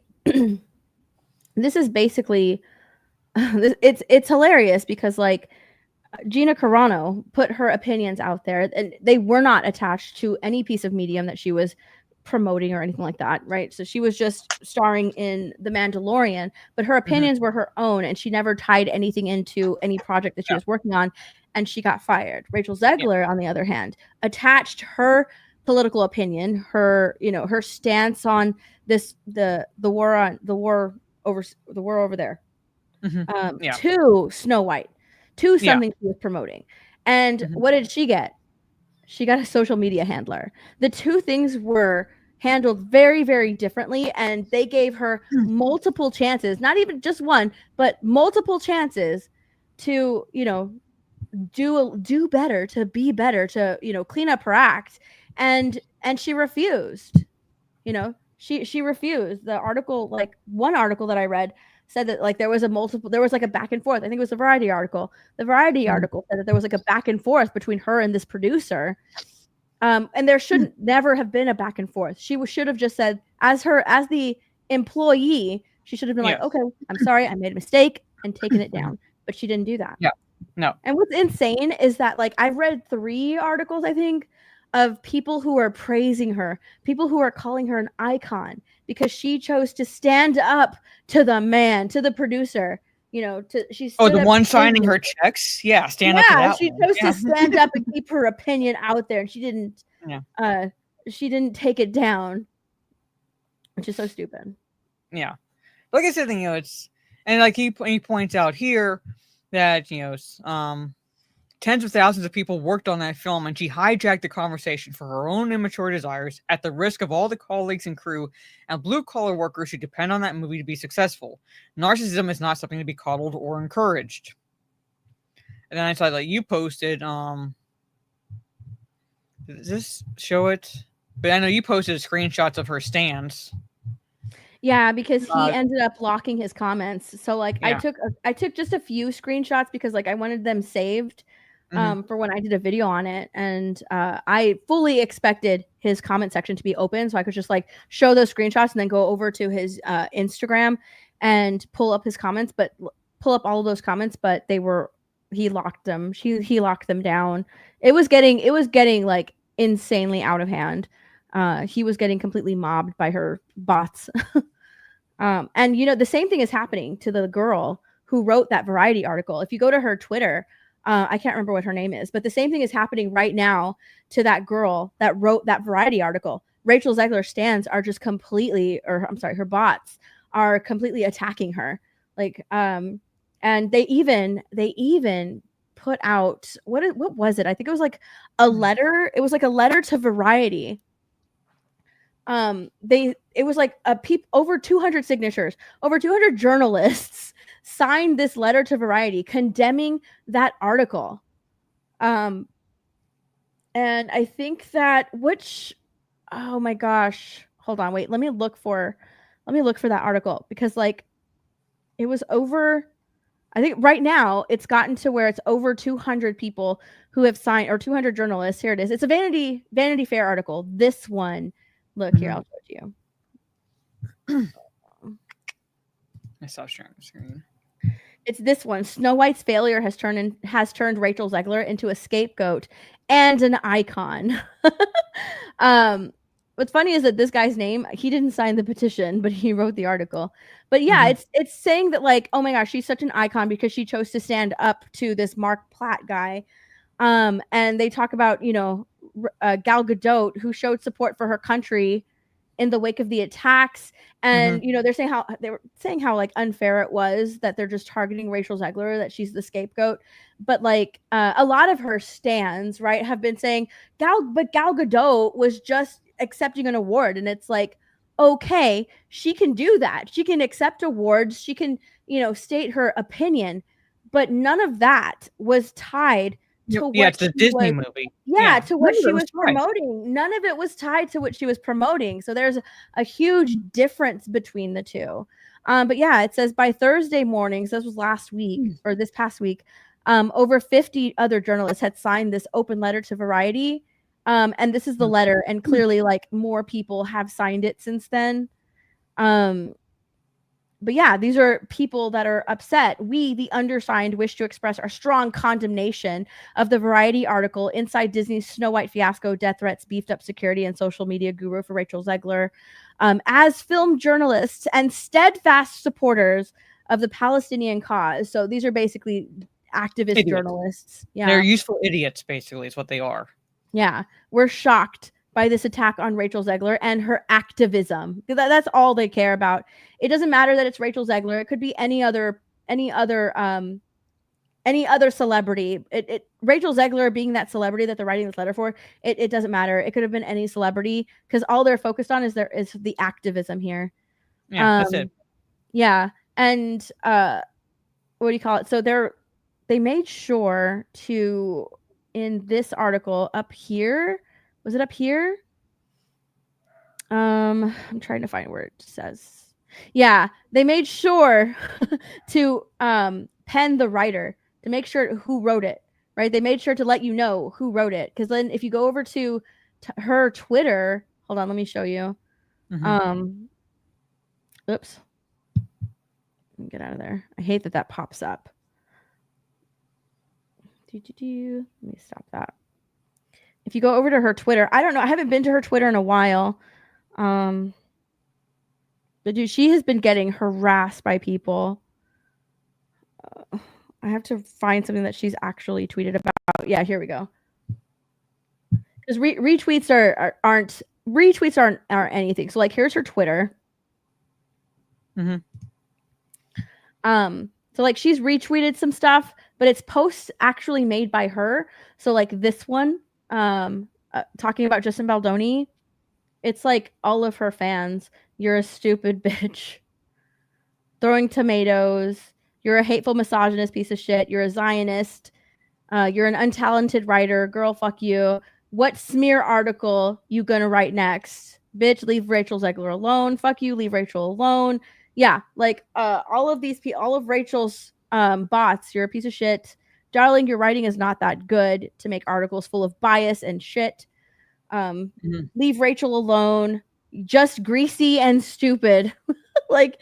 this is basically it's hilarious because Gina Carano put her opinions out there and they were not attached to any piece of medium that she was promoting or anything like that, right? So she was just starring in The Mandalorian, but her opinions were her own and she never tied anything into any project that she was working on, and she got fired. Rachel Zegler, on the other hand, attached her political opinion, her stance on the war over there, to Snow White, to something she was promoting. And what did she get? She got a social media handler. The two things were handled very, very differently, and they gave her multiple chances, not even just one, but multiple chances to, do better, to be better, to, clean up her act. And she refused. She refused. The article, one article that I read said that there was a back and forth. I think it was the Variety article. The Variety article said that there was a back and forth between her and this producer. And there should never have been a back and forth. She should have just said, as the employee, she should have been okay, I'm sorry, I made a mistake, and taken it down. But she didn't do that. Yeah. No. And what's insane is that I've read 3 articles, I think, of people who are praising her, people who are calling her an icon, because she chose to stand up to the man, to the producer. You know, she Oh, stood the up one to signing him. her checks? Yeah, stand up to Yeah, that she one. chose Yeah. to stand up and keep her opinion out there, and she didn't. Yeah. She didn't take it down, which is so stupid. Yeah. Like I said, you know, it's, and like he points out here that, you know, tens of thousands of people worked on that film, and she hijacked the conversation for her own immature desires at the risk of all the colleagues and crew and blue-collar workers who depend on that movie to be successful. Narcissism is not something to be coddled or encouraged. And then I saw that you posted, does this show it? But I know you posted screenshots of her stands. Yeah, because he ended up locking his comments. So like I took just a few screenshots because like I wanted them saved for when I did a video on it, and I fully expected his comment section to be open so I could just like show those screenshots and then go over to his Instagram and pull up his comments, but pull up all of those comments, but he locked them. He locked them down. It was getting like insanely out of hand. He was getting completely mobbed by her bots. And you know, the same thing is happening to the girl who wrote that Variety article. If you go to her Twitter, I can't remember what her name is, but the same thing is happening right now to that girl that wrote that Variety article. Rachel Zegler stans are just completely, or I'm sorry, her bots are completely attacking her. Like, and they even put out what was it? I think it was like a letter. It was like a letter to Variety. It was like over 200 signatures, over 200 journalists signed this letter to Variety condemning that article. And I think that oh my gosh, hold on, wait, let me look for that article, because like it was over, I think right now it's gotten to where it's over 200 people who have signed, or 200 journalists. Here it is. It's a Vanity Fair article. This one. Look here, I'll show it to you. I saw sharing the screen. It's this one. Snow White's failure has turned Rachel Zegler into a scapegoat and an icon. What's funny is that this guy's name, he didn't sign the petition, but he wrote the article. But yeah, it's saying that like, oh my gosh, she's such an icon because she chose to stand up to this Mark Platt guy. And they talk about, you know, Gal Gadot, who showed support for her country in the wake of the attacks. And you know, they were saying how like unfair it was that they're just targeting Rachel Zegler, that she's the scapegoat. But like a lot of her stands, right, have been saying Gal Gadot was just accepting an award, and it's like, okay, she can do that, she can accept awards, she can, you know, state her opinion, but none of that was tied to what it's a Disney movie. Yeah, to what she was promoting. None of it was tied to what she was promoting. So there's a huge difference between the two. But yeah, it says by Thursday mornings, this was last week or this past week, over 50 other journalists had signed this open letter to Variety. And this is the letter, and clearly like more people have signed it since then. But yeah, these are people that are upset. We, the undersigned, wish to express our strong condemnation of the Variety article inside Disney's Snow White fiasco, death threats, beefed up security, and social media guru for Rachel Zegler. As film journalists and steadfast supporters of the Palestinian cause. So these are basically activist journalists. Yeah, they're useful idiots, basically, is what they are. Yeah, we're shocked by this attack on Rachel Zegler and her activism. That's all they care about. It doesn't matter that it's Rachel Zegler. It could be any other celebrity. Rachel Zegler being that celebrity that they're writing this letter for, it doesn't matter. It could have been any celebrity, because all they're focused on is the activism here. Yeah, that's it. Yeah, and what do you call it? So they made sure to, in this article up here. Was it up here? I'm trying to find where it says. Yeah, they made sure to pen the writer, to make sure who wrote it, right? They made sure to let you know who wrote it, because then if you go over to her Twitter, hold on, let me show you. Oops. Let me get out of there. I hate that pops up. Let me stop that. If you go over to her Twitter, I don't know, I haven't been to her Twitter in a while. But dude, she has been getting harassed by people. I have to find something that she's actually tweeted about. Yeah, here we go. Because retweets aren't anything. So like, here's her Twitter. Mm-hmm. So like, she's retweeted some stuff, but it's posts actually made by her. So like this one, talking about Justin Baldoni, it's like all of her fans. You're a stupid bitch. Throwing tomatoes. You're a hateful misogynist piece of shit. You're a Zionist. You're an untalented writer. Girl, fuck you. What smear article you gonna write next? Bitch, leave Rachel Zegler alone. Fuck you, leave Rachel alone. Yeah, like all of Rachel's bots. You're a piece of shit. Darling, your writing is not that good to make articles full of bias and shit. Leave Rachel alone. Just greasy and stupid. Like,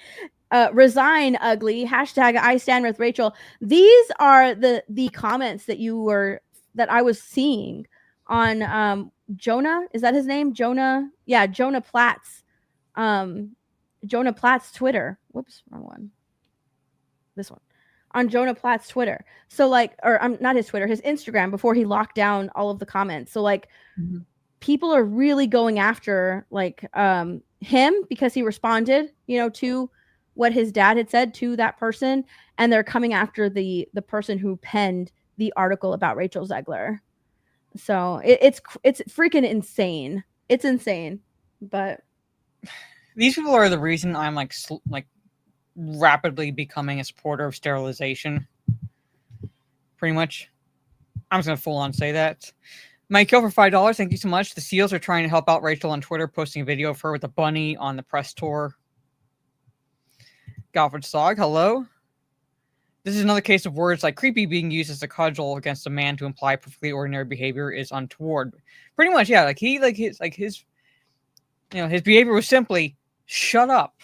resign, ugly. Hashtag I stand with Rachel. These are the comments that I was seeing on Jonah. Is that his name? Jonah? Yeah, Jonah Platt's Jonah Platt's Twitter. Whoops, wrong one. This one. On Jonah Platt's Twitter. So like, or not his Twitter, his Instagram, before he locked down all of the comments. So like, people are really going after like him because he responded, to what his dad had said to that person, and they're coming after the person who penned the article about Rachel Zegler. So it's freaking insane. It's insane. But these people are the reason I'm like rapidly becoming a supporter of sterilization. Pretty much. I'm just gonna full on say that. Mike Kill for $5. Thank you so much. The SEALs are trying to help out Rachel on Twitter, posting a video of her with a bunny on the press tour. Galford Sog, hello. This is another case of words like creepy being used as a cudgel against a man to imply perfectly ordinary behavior is untoward. Pretty much, yeah. His behavior was simply shut up.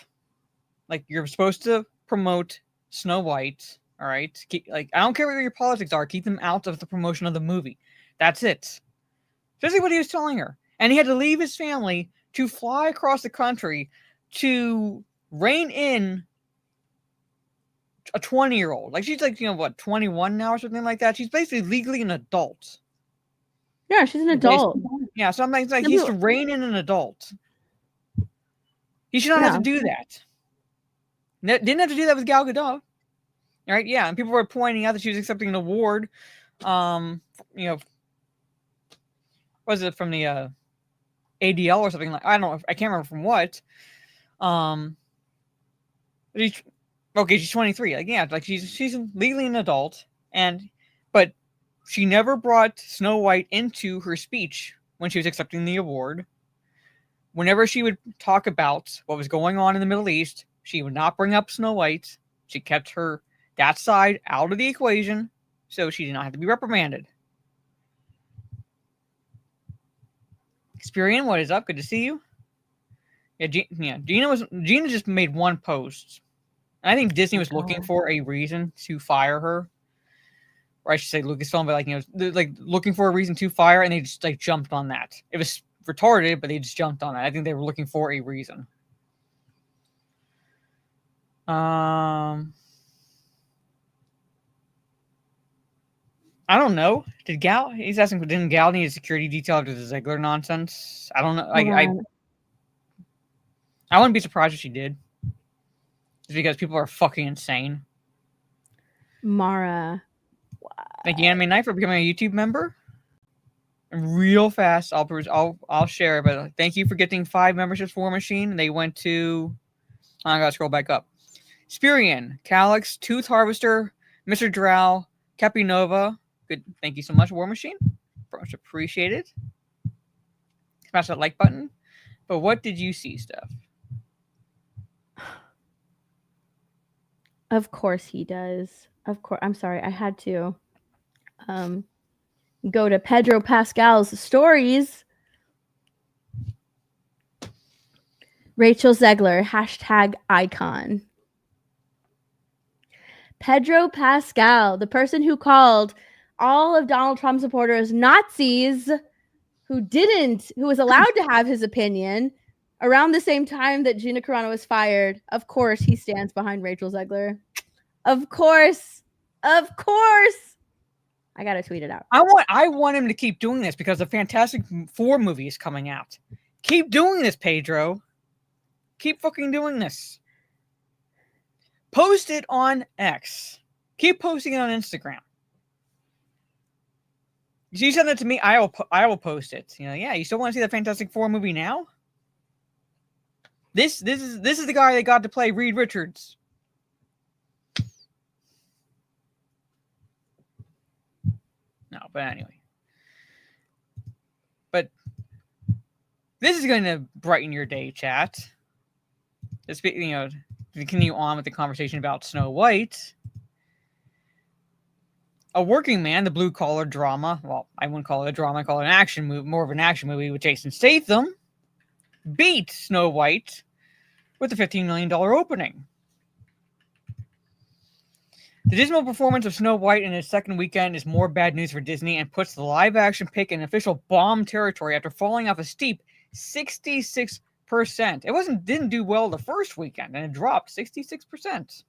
Like, you're supposed to promote Snow White, all right? I don't care what your politics are. Keep them out of the promotion of the movie. That's it. Basically what he was telling her. And he had to leave his family to fly across the country to rein in a 20-year-old. Like, she's like, 21 now or something like that. She's basically legally an adult. Yeah, she's an adult. Yeah, so I'm like he's to rein in an adult. He should not have to do that. Didn't have to do that with Gal Gadot. Right? Yeah, and people were pointing out that she was accepting an award. Was it from the ADL or something like? I don't know. I can't remember from what. She's 23. Like, yeah, like she's legally an adult, but she never brought Snow White into her speech when she was accepting the award. Whenever she would talk about what was going on in the Middle East, she would not bring up Snow White. She kept that side out of the equation, so she did not have to be reprimanded. Experian, what is up? Good to see you. Yeah, Gina just made one post. I think Disney was looking for a reason to fire her. Or I should say Lucasfilm, but looking for a reason to fire, and they just jumped on that. It was retarded, but they just jumped on that. I think they were looking for a reason. I don't know. He's asking, didn't Gal need a security detail after the Zegler nonsense? I don't know. I wouldn't be surprised if she did. It's because people are fucking insane. Mara. Thank you, Anime Night, for becoming a YouTube member. Real fast, I'll share, but thank you for getting 5 memberships for War Machine. They went to... I gotta scroll back up. Spirian, Calix, Tooth Harvester, Mr. Drow, Capinova. Good. Thank you so much, War Machine. Much appreciated. Smash that like button. But what did you see, Steph? Of course he does. Of course. I'm sorry. I had to go to Pedro Pascal's stories. Rachel Zegler, #icon. Pedro Pascal, the person who called all of Donald Trump supporters Nazis, who was allowed to have his opinion, around the same time that Gina Carano was fired, of course he stands behind Rachel Zegler. Of course. Of course. I gotta tweet it out. I want him to keep doing this because the Fantastic Four movie is coming out. Keep doing this, Pedro. Keep fucking doing this. Post it on X. Keep posting it on Instagram. You send that to me, I will post it. Yeah, you still want to see the Fantastic Four movie now? This is the guy that got to play Reed Richards. No, but anyway. But this is going to brighten your day, chat. Just to continue on with the conversation about Snow White. A working man, the blue-collar drama, well, I wouldn't call it a drama, I call it an action movie, more of an action movie with Jason Statham, beat Snow White with a $15 million opening. The dismal performance of Snow White in its second weekend is more bad news for Disney and puts the live-action pick in official bomb territory after falling off a steep 66%. It didn't do well the first weekend, and it dropped 66%.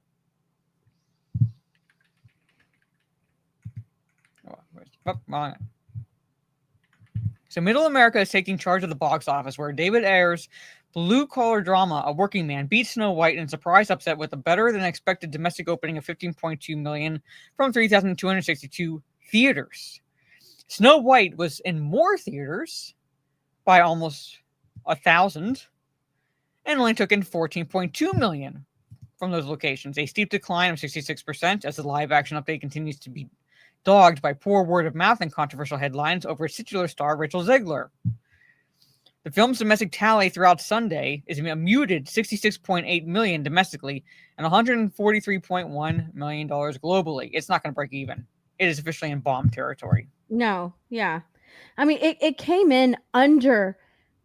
So Middle America is taking charge of the box office, where David Ayer's blue-collar drama, A Working Man, beat Snow White in a surprise upset with a better-than-expected domestic opening of $15.2 million from 3,262 theaters. Snow White was in more theaters by almost 1,000 and only took in $14.2 million from those locations, a steep decline of 66% as the live-action update continues to be dogged by poor word of mouth and controversial headlines over its titular star Rachel Zegler. The film's domestic tally throughout Sunday is a muted $66.8 million domestically and $143.1 million globally. It's not going to break even. It is officially in bomb territory. No, yeah. I mean, it came in under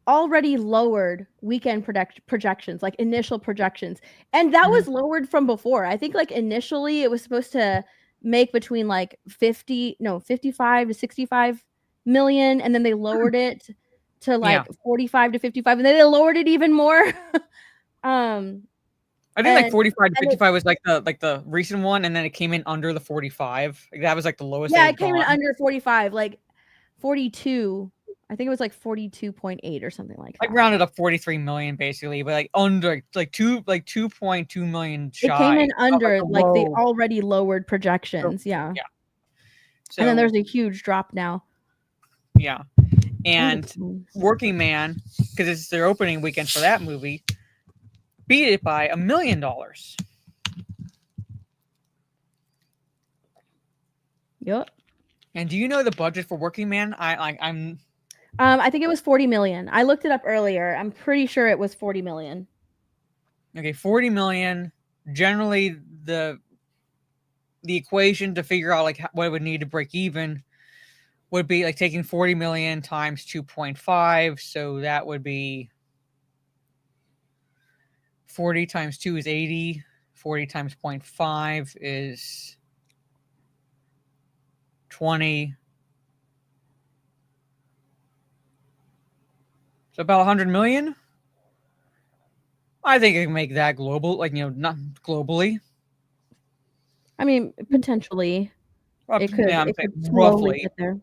already lowered weekend projections, like initial projections. And that was lowered from before. I think like initially it was supposed to make between like 55 to 65 million, and then they lowered it to like 45 to 55, and then they lowered it even more. I think like 45 to 55 was like the recent one, and then it came in under the 45. Like, that was like the lowest. Yeah, it came in under 45, like 42. I think it was like 42.8 or something like that. Like rounded up 43 million basically, but like under like 2.2 million shy. It came in under like the already lowered projections. Yeah. So, and then there's a huge drop now. Yeah. And Working Man, because it's their opening weekend for that movie, beat it by $1 million. Yep. And do you know the budget for Working Man? I think it was 40 million. I looked it up earlier. I'm pretty sure it was 40 million. Okay, 40 million. Generally, the equation to figure out like what it would need to break even would be like taking 40 million times 2.5. So that would be 40 times 2 is 80. 40 times 0.5 is 20. So about 100 million. I think it can make that global, like, not globally. I mean, potentially. It could, yeah, it could roughly get there.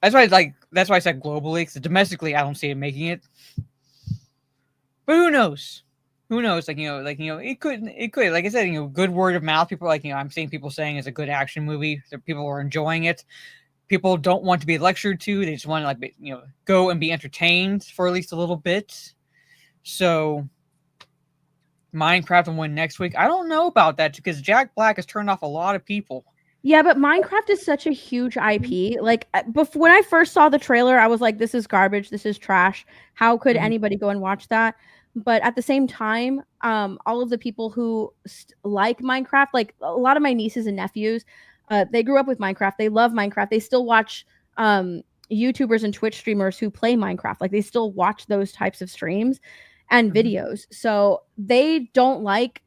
That's why I said globally, because domestically I don't see it making it. But who knows? Who knows? It could. Like I said, good word of mouth. People are I'm seeing people saying it's a good action movie. That people are enjoying it. People don't want to be lectured to. They just want to go and be entertained for at least a little bit. So Minecraft will win next week. I don't know about that because Jack Black has turned off a lot of people. Yeah, but Minecraft is such a huge IP. Like before, when I first saw the trailer, I was like, "This is garbage. This is trash. How could anybody go and watch that?" But at the same time, all of the people who like Minecraft, like a lot of my nieces and nephews, they grew up with Minecraft. They love Minecraft. They still watch YouTubers and Twitch streamers who play Minecraft. Like they still watch those types of streams and videos. So they don't like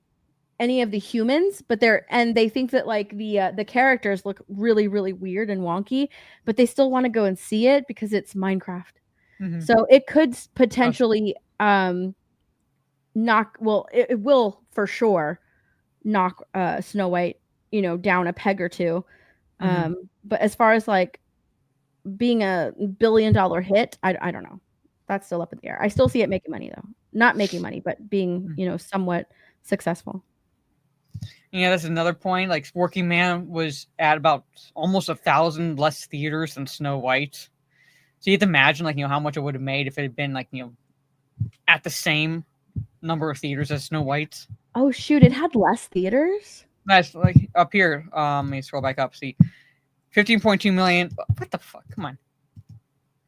any of the humans, but they think that like the characters look really, really weird and wonky, but they still want to go and see it because it's Minecraft. So it could potentially it will for sure knock Snow White, down a peg or two. But as far as like being a $1 billion hit, I don't know. That's still up in the air. I still see it making money though. Not making money, but being, somewhat successful. Yeah, that's another point. Like Working Man was at about almost 1,000 less theaters than Snow White. So you have to imagine like, how much it would have made if it had been like, at the same number of theaters as Snow White. Oh shoot, it had less theaters? That's like up here. Let me scroll back up. See, 15.2 million. What the fuck? Come on.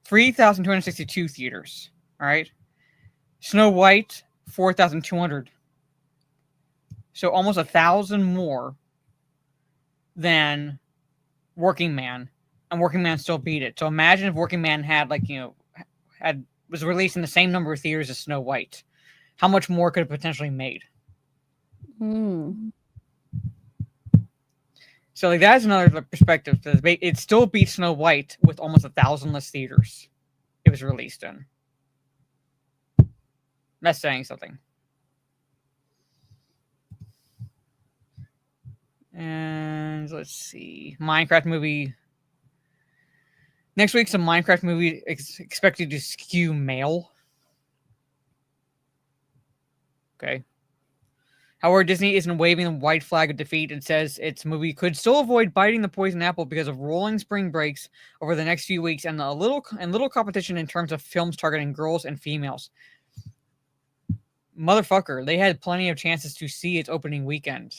3,262 theaters. All right. Snow White, 4,200. So almost 1,000 more than Working Man, and Working Man still beat it. So imagine if Working Man had was released in the same number of theaters as Snow White. How much more could it potentially made? So like that's another perspective. It still beat Snow White with almost 1,000 less theaters it was released in. That's saying something. And let's see. Minecraft movie. Next week's a Minecraft movie expected to skew male. Okay. However, Disney isn't waving the white flag of defeat and says its movie could still avoid biting the poison apple because of rolling spring breaks over the next few weeks and little competition in terms of films targeting girls and females. Motherfucker, they had plenty of chances to see its opening weekend.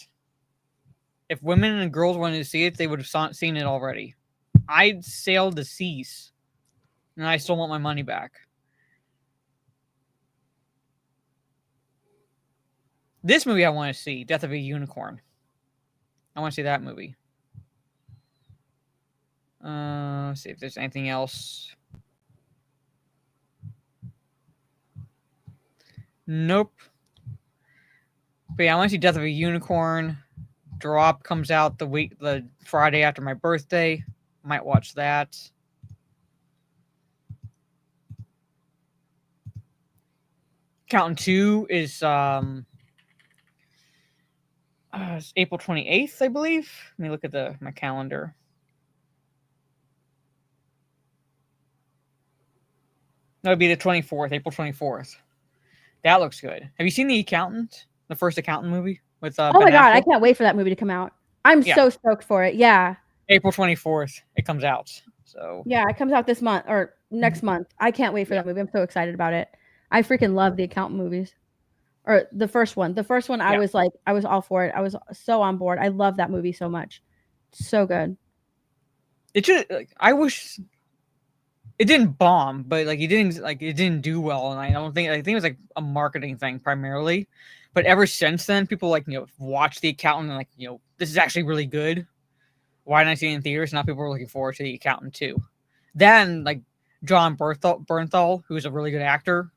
If women and girls wanted to see it, they would have seen it already. I'd sailed the seas, and I still want my money back. This movie I want to see, Death of a Unicorn. I want to see that movie. Let's see if there's anything else. Nope. But yeah, I want to see Death of a Unicorn. Drop comes out the Friday after my birthday. Might watch that. Counting 2 is it's April 28th, I believe. Let me look at my calendar. That would be the 24th, April 24th. That looks good. Have you seen The Accountant? The first Accountant movie with Oh my God, I can't wait for that movie to come out. I'm so stoked for it. Yeah. April 24th, it comes out. So yeah, it comes out this month or next month. I can't wait for that movie. I'm so excited about it. I freaking love The Accountant movies. Or the first one. The first one, I was all for it. I was so on board. I love that movie so much. So good. I wish it didn't bomb, but it didn't do well, and I think it was like a marketing thing primarily. But ever since then, people watch The Accountant and this is actually really good. Why didn't I see it in theaters? Now people are looking forward to The Accountant too. Then John Bernthal, who's a really good actor,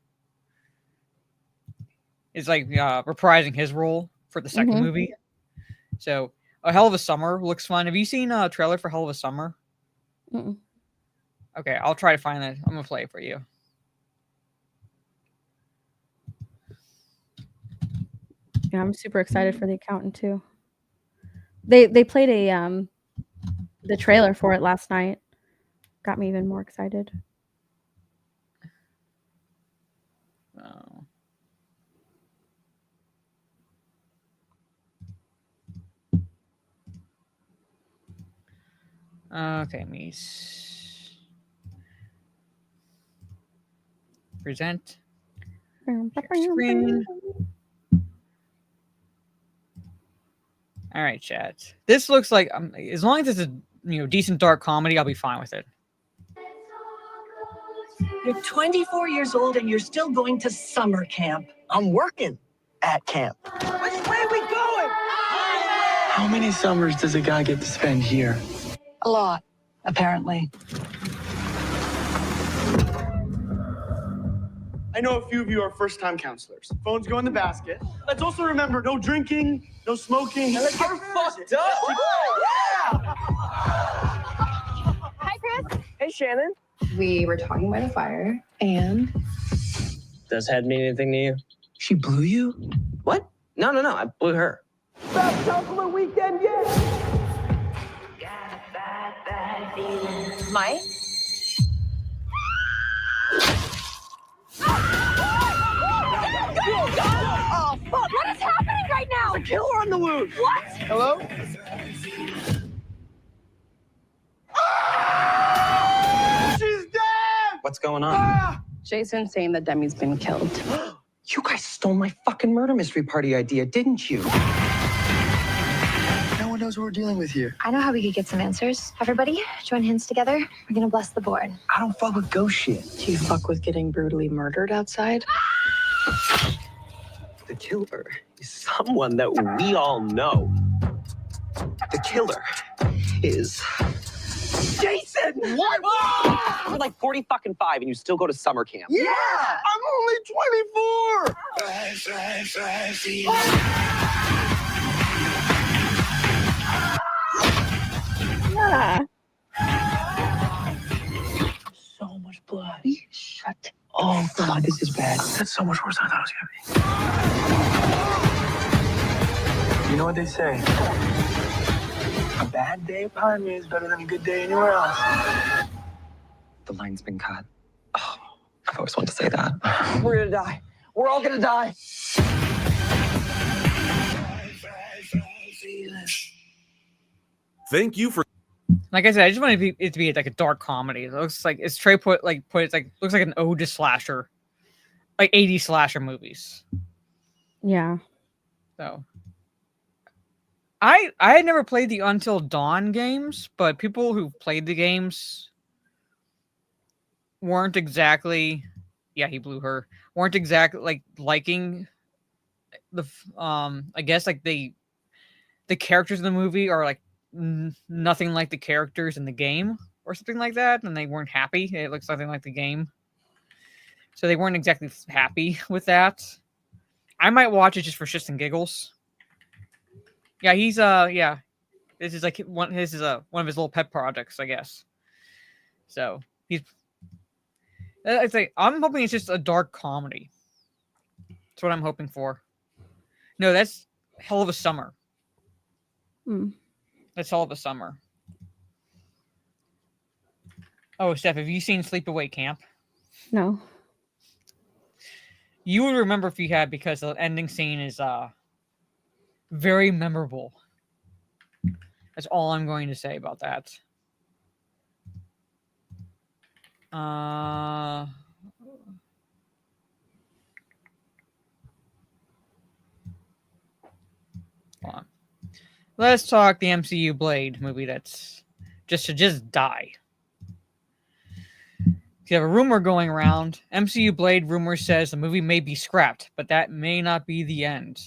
is reprising his role for the second movie. So A Hell of a Summer looks fun. Have you seen a trailer for Hell of a Summer? Mm-mm. Okay, I'll try to find that. I'm gonna play it for you. Yeah, I'm super excited for The Accountant too. They played the trailer for it last night. Got me even more excited. Oh. Okay, present. Screen. All right, chat. This looks like as long as it's a decent dark comedy, I'll be fine with it. You're 24 years old and you're still going to summer camp. I'm working at camp. Which way are we going? How many summers does a guy get to spend here? A lot, apparently. I know a few of you are first-time counselors. Phones go in the basket. Let's also remember, no drinking, no smoking. Let's get fucked up. Hi, Chris. Hey, Shannon. We were talking by the fire, and Does head mean anything to you? She blew you? What? No. I blew her. Best counselor weekend yet! Mike? Oh, fuck! What is happening right now? The killer on the loose. What? Hello? She's dead! What's going on? Ah! Jason's saying that Demi's been killed. You guys stole my fucking murder mystery party idea, didn't you? No one knows what we're dealing with here. I know how we could get some answers. Everybody, join hands together. We're gonna bless the board. I don't fuck with ghost shit. Do you fuck with getting brutally murdered outside? The killer is someone that we all know. The killer is Jason! What? You're like 40 fucking 5 and you still go to summer camp. Yeah! I'm only 24! Yeah. So much blood. Shut. Oh, God, this is bad. That's so much worse than I thought it was gonna be. You know what they say? A bad day upon me is better than a good day anywhere else. The line's been cut. Oh, I've always wanted to say that. We're gonna die. We're all gonna die. Thank you for. Like I said, I just want it to be like a dark comedy. It looks like it's Trey put it's like looks like an ode to slasher, like 80s slasher movies. Yeah. So I had never played the Until Dawn games, but people who played the games weren't exactly he blew her. Weren't exactly like liking the I guess like the characters in the movie are like nothing like the characters in the game or something like that, and they weren't happy. It looks nothing like the game, so they weren't exactly happy with that. I might watch it just for shits and giggles. Yeah, he's this is like one of his little pet projects, I guess. So he's I'd say I'm hoping it's just a dark comedy. That's what I'm hoping for. No, that's Hell of a Summer. That's Hell of a Summer. Oh, Steph, have you seen Sleepaway Camp? No. You would remember if you had, because the ending scene is very memorable. That's all I'm going to say about that. Hold on. Let's talk the MCU Blade movie that's just die. You have a rumor going around. MCU Blade rumor says the movie may be scrapped, but that may not be the end.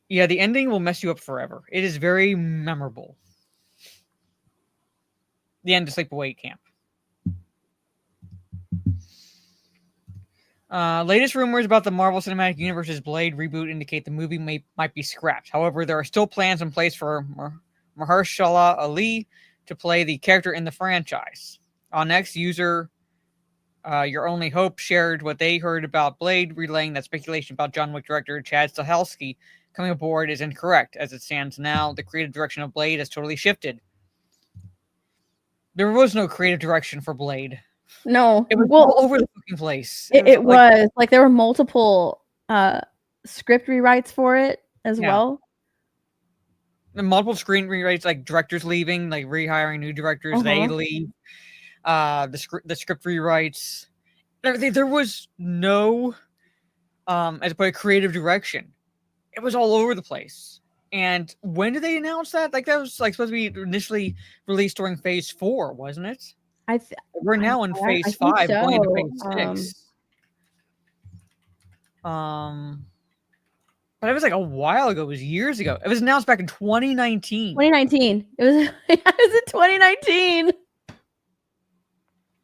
Yeah, the ending will mess you up forever. It is very memorable. The end of Sleepaway Camp. Latest rumors about the Marvel Cinematic Universe's Blade reboot indicate the movie might be scrapped. However, there are still plans in place for Mahershala Ali to play the character in the franchise. On X, user Your Only Hope shared what they heard about Blade, relaying that speculation about John Wick director Chad Stahelski coming aboard is incorrect. As it stands now, the creative direction of Blade has totally shifted. There was no creative direction for Blade. No. It was all over the fucking place. It was like there were multiple script rewrites for it as well. The multiple screen rewrites, like directors leaving, like rehiring new directors, they leave. The script rewrites, everything. There was no, as I put it, creative direction. It was all over the place. And when did they announce that? Like that was like supposed to be initially released during Phase 4, wasn't it? We're now in Phase 5, going into Phase 6. But it was like a while ago. It was years ago. It was announced back in 2019. 2019. It was in 2019.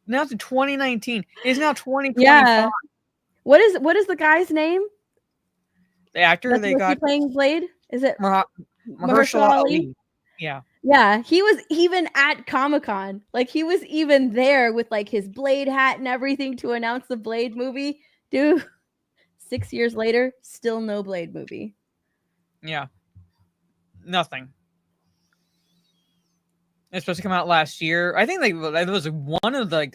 Announced in 2019. It is now 2025. Yeah. What is the guy's name? The actor they got playing Blade? Is it Mahershala Ali? Yeah. Yeah, he was even at Comic-Con. Like, he was even there with, like, his Blade hat and everything to announce the Blade movie. Dude, 6 years later, still no Blade movie. Yeah. Nothing. It's supposed to come out last year. I think it was one of the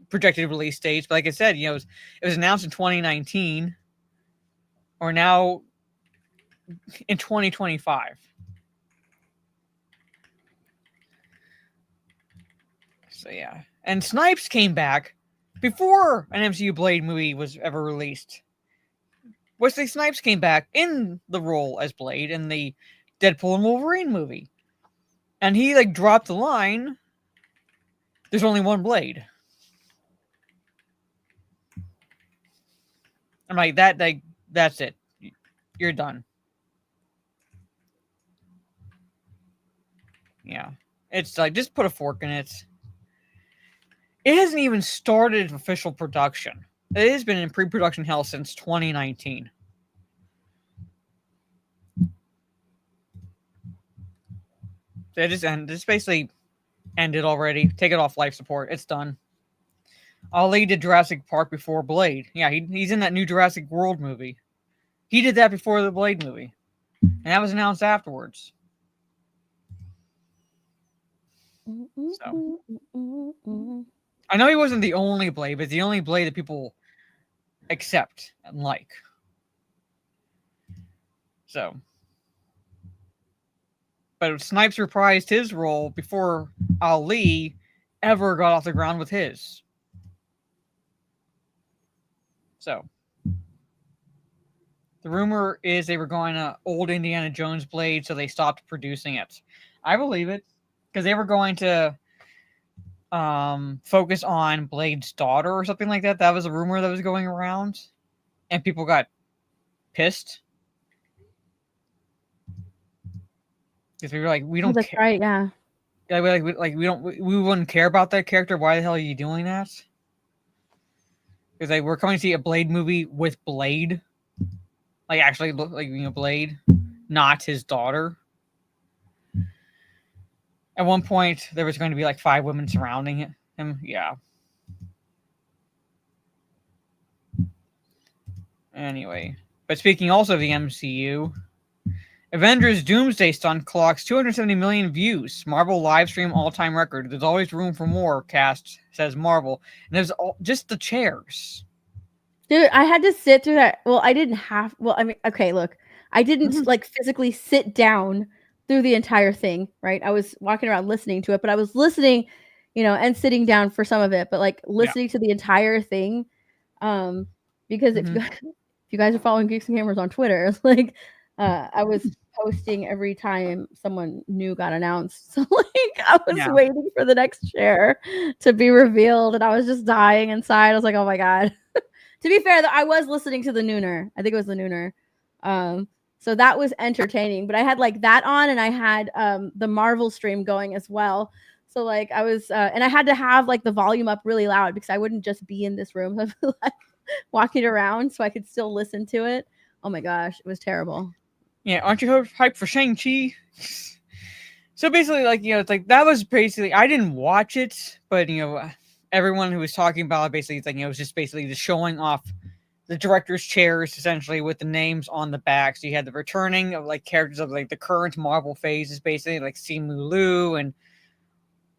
projected release dates. But like I said, it was announced in 2019. Or now in 2025. So yeah. And Snipes came back before an MCU Blade movie was ever released. Wesley Snipes came back in the role as Blade in the Deadpool and Wolverine movie. And he dropped the line, there's only one Blade. I'm like, that's it. You're done. Yeah. It's like, just put a fork in it. It hasn't even started official production. It has been in pre-production hell since 2019. So it just basically ended already. Take it off life support. It's done. Ali did Jurassic Park before Blade. Yeah, he's in that new Jurassic World movie. He did that before the Blade movie. And that was announced afterwards. So. I know he wasn't the only Blade, but the only Blade that people accept and like. So. But Snipes reprised his role before Ali ever got off the ground with his. So. The rumor is they were going to old Indiana Jones Blade, so they stopped producing it. I believe it. Because they were going to focus on Blade's daughter or something like that. That was a rumor that was going around. And people got pissed. Because we were like, we don't care. Right, yeah. We wouldn't care about that character. Why the hell are you doing that? Because we're coming to see a Blade movie with Blade. Actually, Blade, not his daughter. At one point, there was going to be 5 women surrounding him. Yeah. Anyway. But speaking also of the MCU, Avengers Doomsday Stunt clocks 270 million views. Marvel live stream all-time record. There's always room for more, cast says Marvel. And there's just the chairs. Dude, I had to sit through that. Well, I didn't have. Well, I mean, okay, look. I didn't physically sit down through the entire thing, right? I was walking around listening to it, but I was listening, and sitting down for some of it, but listening to the entire thing. Because if you guys are following Geeks and Gamers on Twitter, I was posting every time someone new got announced. So I was waiting for the next chair to be revealed, and I was just dying inside. I was like, oh my God. To be fair, though, I was listening to the Nooner. I think it was the Nooner. So that was entertaining. But I had that on, and I had the Marvel stream going as well. So I was, and I had to have the volume up really loud because I wouldn't just be in this room. I'd be walking around so I could still listen to it. Oh my gosh, it was terrible. Yeah, aren't you hyped for Shang-Chi? So basically, it's that was basically, I didn't watch it, but everyone who was talking about it basically, it was just basically just showing off the director's chairs, essentially, with the names on the back. So you had the returning of characters of the current Marvel phases, basically Simu Liu and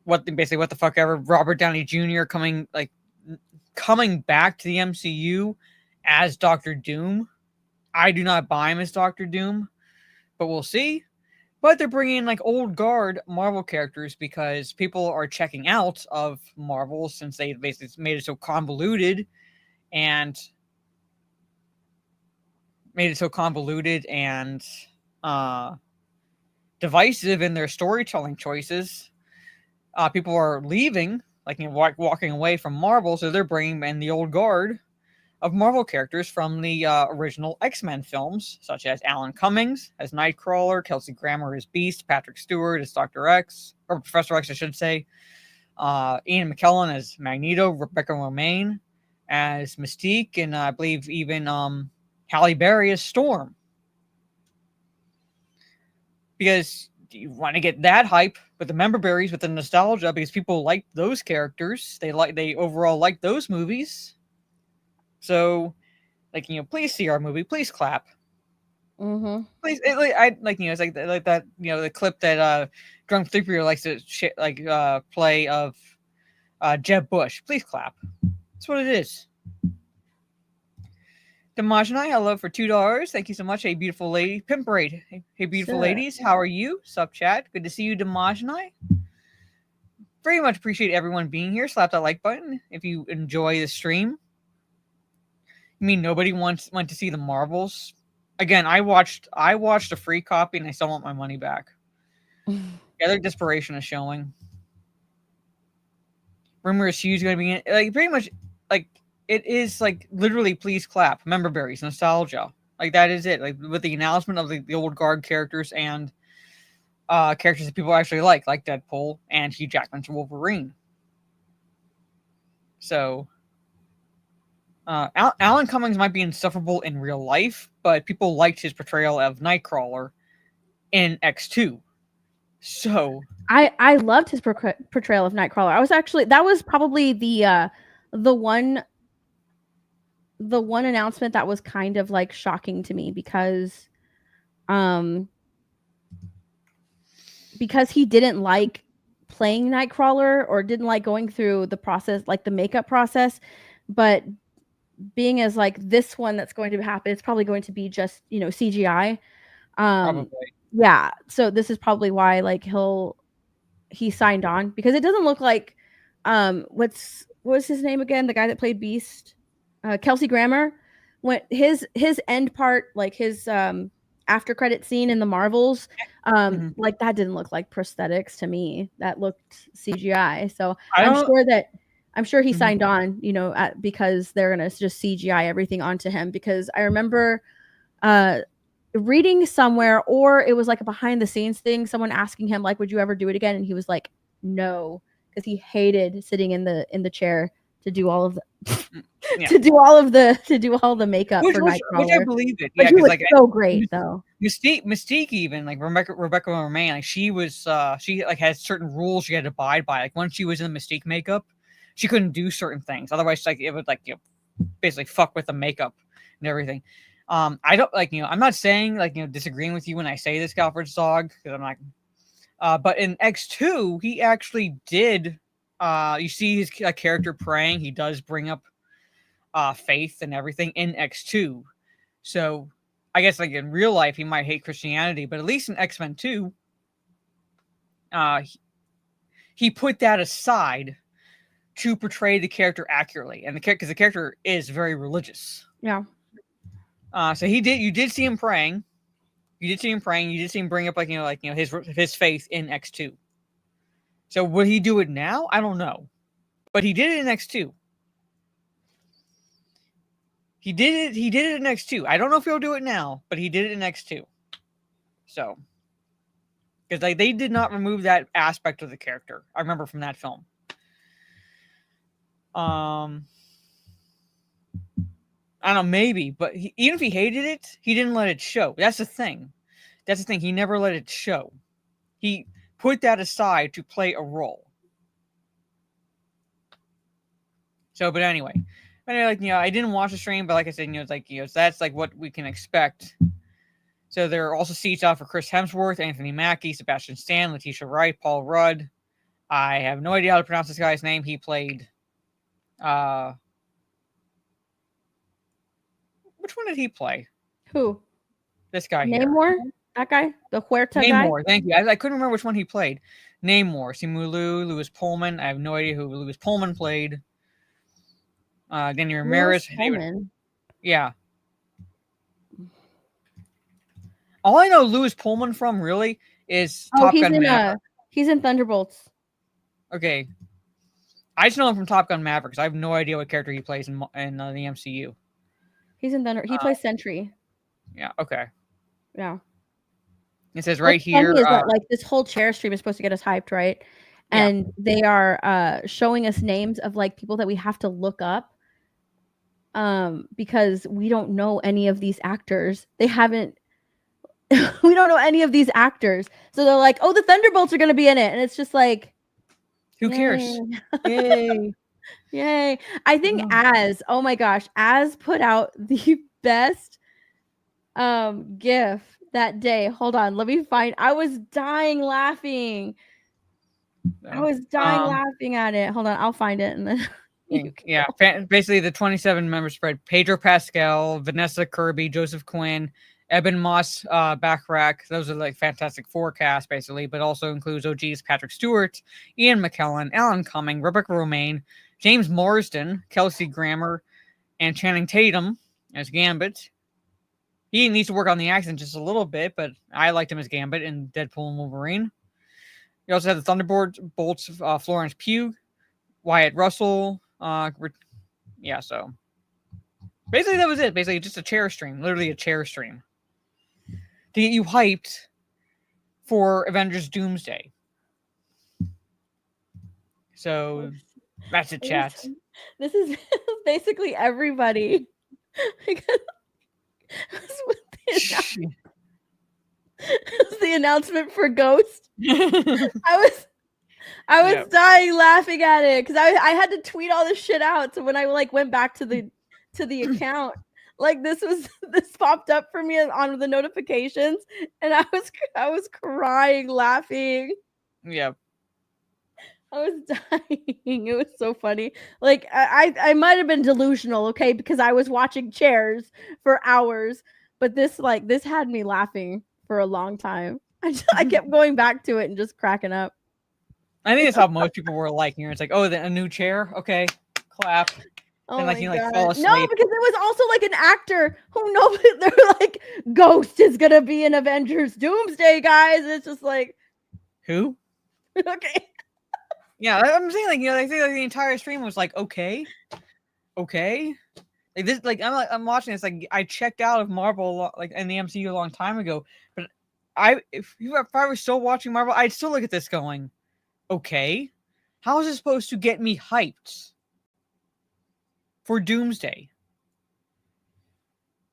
what the fuck ever, Robert Downey Jr. coming back to the MCU as Doctor Doom. I do not buy him as Doctor Doom, but we'll see. But they're bringing in old guard Marvel characters because people are checking out of Marvel since they basically made it so convoluted and divisive in their storytelling choices. People are leaving, walking away from Marvel, so they're bringing in the old guard of Marvel characters from the original X-Men films, such as Alan Cummings as Nightcrawler, Kelsey Grammer as Beast, Patrick Stewart as Dr. X, or Professor X, I should say, Ian McKellen as Magneto, Rebecca Romaine as Mystique, and I believe even Halle Berry as Storm. Because, you want to get that hype with the member berries, with the nostalgia, because people like those characters. They overall like those movies. So, like, please see our movie. Please clap. Mm-hmm. Please, I like, it's like that, the clip that Drunk Threeper likes to play of Jeb Bush. Please clap. That's what it is. Damajanai, hello for $2. Thank you so much. Hey, beautiful lady. Pimp Raid. Hey, beautiful ladies. How are you? Sup, chat. Good to see you, Damajanai. Very much appreciate everyone being here. Slap that like button if you enjoy the stream. I mean, nobody went to see the Marvels. Again, I watched a free copy and I still want my money back. Yeah, their desperation is showing. Rumor is Hugh's going to be in, like, pretty much, like, it is like literally please clap. Member berries, nostalgia. Like, that is it. Like, with the announcement of the old guard characters and characters that people actually like Deadpool and Hugh Jackman's Wolverine. So Alan Cummings might be insufferable in real life, but people liked his portrayal of Nightcrawler in X2. So I loved his portrayal of Nightcrawler. That was probably the one announcement that was kind of like shocking to me because he didn't like playing Nightcrawler or didn't like going through the process, like the makeup process, but being as like this one that's going to happen, it's probably going to be just, CGI. probably. Yeah. So this is probably why like he signed on, because it doesn't look like what's his name again? The guy that played Beast, Kelsey Grammer. When his end part, like his after credit scene in the Marvels, like that didn't look like prosthetics to me. That looked CGI. So I'm sure he signed on, because they're gonna just CGI everything onto him. Because I remember reading somewhere, or it was like a behind the scenes thing, someone asking him like, would you ever do it again? And he was like, no, because he hated sitting in the chair to do all of to do all the makeup for Nightcrawler. Which I believe it. But Yeah, he was like so great though. Mystique even, like Rebecca Romaine, like she was she like had certain rules she had to abide by. Like once she was in the Mystique makeup, she couldn't do certain things. Otherwise, like it would like basically fuck with the makeup and everything. I don't like, I'm not saying like, disagreeing with you when I say this, Galford's dog, because I'm like, but in X2, he actually did, you see his character praying. He does bring up, faith and everything in X2. So I guess like in real life, he might hate Christianity, but at least in X-Men 2, he put that aside to portray the character accurately. And because the character is very religious. Yeah. So you did see him praying. You did see him praying. You did see him bring up his faith in X2. So would he do it now? I don't know. But he did it in X2. He did it in X2. I don't know if he'll do it now, but he did it in X2. So because like they did not remove that aspect of the character. I remember from that film. I don't know, maybe, but even if he hated it, he didn't let it show. That's the thing. He never let it show. He put that aside to play a role. So, but anyway, like, I didn't watch the stream, but like I said, it's like, that's like what we can expect. So there are also seats out for Chris Hemsworth, Anthony Mackie, Sebastian Stan, Letitia Wright, Paul Rudd. I have no idea how to pronounce this guy's name. He played, which one did he play? Who? This guy Namor? here. That guy? The Huerta guy? Namor, thank you. I couldn't remember which one he played. Namor, Simu Liu, Louis Pullman. I have no idea who Louis Pullman played. Danny Ramirez. Yeah. All I know Louis Pullman from really is Top Gun Maverick. He's in Thunderbolts. Okay. I just know him from Top Gun Maverick because I have no idea what character he plays in the MCU. He's in Thunder. He plays Sentry. Yeah. Okay. Yeah. It says right here. Is that, like this whole chair stream is supposed to get us hyped, right? And they are showing us names of like people that we have to look up, because we don't know any of these actors. They haven't. We don't know any of these actors. So they're like, oh, the Thunderbolts are going to be in it. And it's just like, Who cares? yay. Yay. Yay. I think Yeah. oh my gosh, Az put out the best GIF that day. Hold on, let me find. I was dying laughing. I was dying laughing at it. Hold on, I'll find it and then Yeah, basically the 27 member spread: Pedro Pascal, Vanessa Kirby, Joseph Quinn, Eben Moss, Backrack. Those are like Fantastic Four cast, basically, but also includes OGs Patrick Stewart, Ian McKellen, Alan Cumming, Rebecca Romaine, James Marsden, Kelsey Grammer, and Channing Tatum as Gambit. He needs to work on the accent just a little bit, but I liked him as Gambit in Deadpool and Wolverine. You also have the Thunderbolts, Florence Pugh, Wyatt Russell. Yeah, so basically that was it. Basically just a chair stream, literally a chair stream to get you hyped for Avengers Doomsday. So that's it, chat. This is basically everybody. The announcement for Ghost. I was dying laughing at it because I had to tweet all this shit out. So when I like went back to the account, like this popped up for me on the notifications, and I was crying laughing. Yep. I was dying. It was so funny. Like I might have been delusional, okay, because I was watching Chairs for hours, but this had me laughing for a long time. I kept going back to it and just cracking up. I think that's how most people were like here. It's like, oh, a new chair, okay, clap. Oh and like my you God. like fall asleep. No, because it was also like an actor who nobody. They're like, Ghost is gonna be in Avengers Doomsday, guys. And it's just like, who? Okay. Yeah, I'm saying like I think like the entire stream was like okay. Like this, like I'm watching this. Like I checked out of Marvel like in the MCU a long time ago, but if I was still watching Marvel, I'd still look at this going, okay, how is this supposed to get me hyped for Doomsday?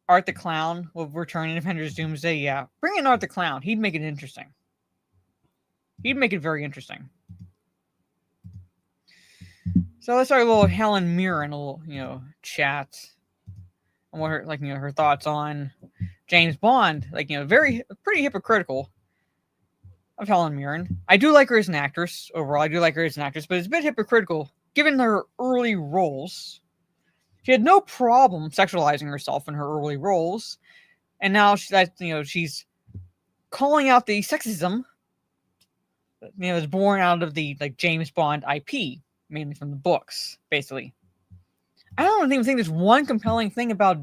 Art the Clown will return in Avengers Doomsday. Yeah, bring in Art the Clown. He'd make it interesting. He'd make it very interesting. So let's start a little Helen Mirren, a little chat on what her her thoughts on James Bond. Pretty hypocritical of Helen Mirren. I do like her as an actress overall. I do like her as an actress, but it's a bit hypocritical given her early roles. She had no problem sexualizing herself in her early roles, and now she's calling out the sexism that is born out of the James Bond IP. Mainly from the books, basically. I don't even think there's one compelling thing about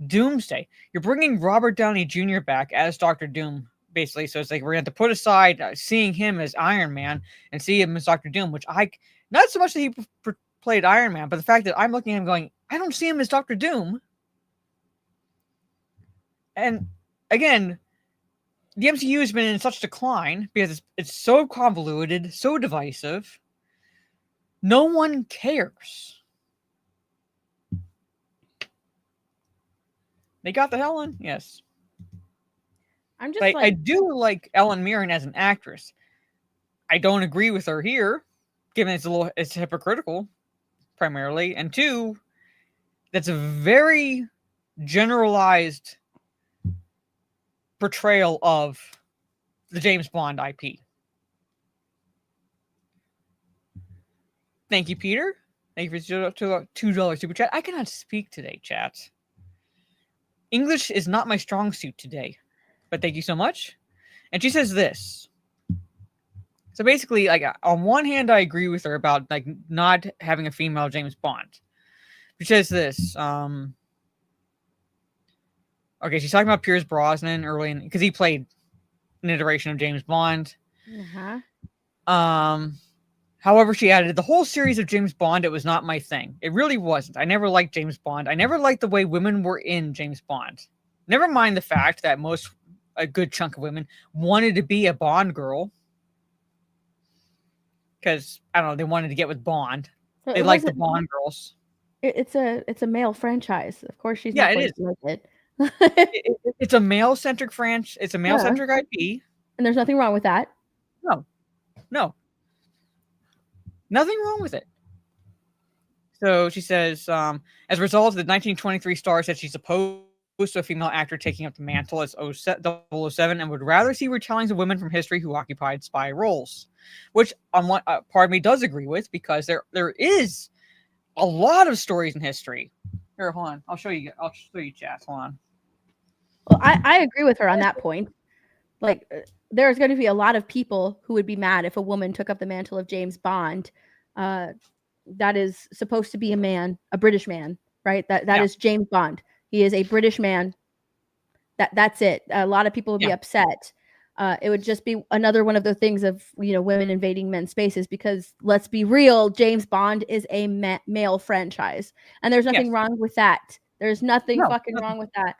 Doomsday. You're bringing Robert Downey Jr. back as Dr. Doom, basically. So it's like we're going to have to put aside seeing him as Iron Man and see him as Dr. Doom, which not so much that he played Iron Man, but the fact that I'm looking at him going, I don't see him as Dr. Doom. And again, the MCU has been in such decline because it's so convoluted, so divisive. No one cares. They got the Helen? Yes. I'm just I do like Helen Mirren as an actress. I don't agree with her here, given it's hypocritical, primarily. And two, that's a very generalized portrayal of the James Bond IP. Thank you, Peter. Thank you for $2 super chat. I cannot speak today, chat. English is not my strong suit today, but thank you so much. And she says this. So basically, on one hand, I agree with her about not having a female James Bond. She says this. Okay, she's talking about Pierce Brosnan early because he played an iteration of James Bond. However, she added, the whole series of James Bond, it was not my thing. It really wasn't. I never liked James Bond. I never liked the way women were in James Bond. Never mind the fact that a good chunk of women wanted to be a Bond girl. Because, I don't know, they wanted to get with Bond. So they liked the Bond girls. It's a male franchise. Of course she's not going to like it. It's a male-centric franchise. It's a male-centric IP. And there's nothing wrong with that. No. Nothing wrong with it. So she says, as a result, the 1923 star said she's opposed to a female actor taking up the mantle as 007 and would rather see retellings of women from history who occupied spy roles, which on one part of me does agree with, because there is a lot of stories in history. Here, hold on. I'll show you chat. Hold on. Well, I agree with her on that point. Like, there's going to be a lot of people who would be mad if a woman took up the mantle of James Bond. That is supposed to be a man, a British man, right? That is James Bond. He is a British man. That's it. A lot of people would be upset. It would just be another one of the things of, women invading men's spaces, because let's be real, James Bond is a male franchise, and there's nothing wrong with that. There's nothing fucking wrong with that.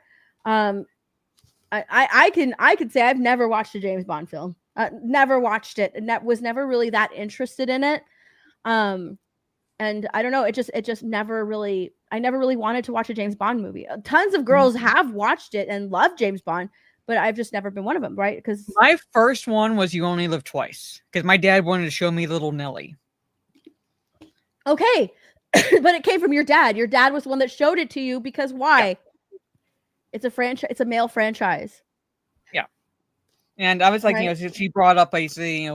I can say I've never watched a James Bond film. Never watched it, and that was never really that interested in it. And I don't know, it just never really, I never really wanted to watch a James Bond movie. Tons of girls have watched it and love James Bond, but I've just never been one of them, right? Because my first one was You Only Live Twice, because my dad wanted to show me Little Nelly. Okay, but it came from your dad. Your dad was the one that showed it to you, because why? Yeah. It's a franchise. It's a male franchise. Yeah, and I was like, right. She brought up basically,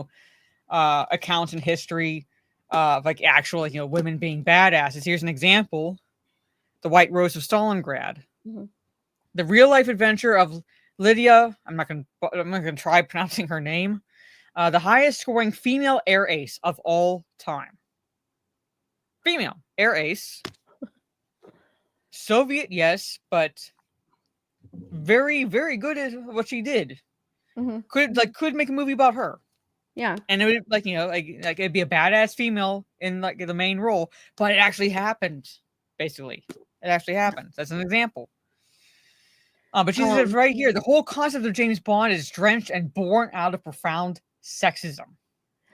accounts in history of like actual, women being badasses. Here's an example: The White Rose of Stalingrad, the real life adventure of Lydia. I'm not gonna try pronouncing her name. The highest scoring female air ace of all time. Female air ace. Soviet, yes, but very, very good at what she did. Could make a movie about her. Yeah, and it would like it'd be a badass female in like the main role, but it actually happened. Basically, it actually happened. That's an example. But she says right here, the whole concept of James Bond is drenched and born out of profound sexism.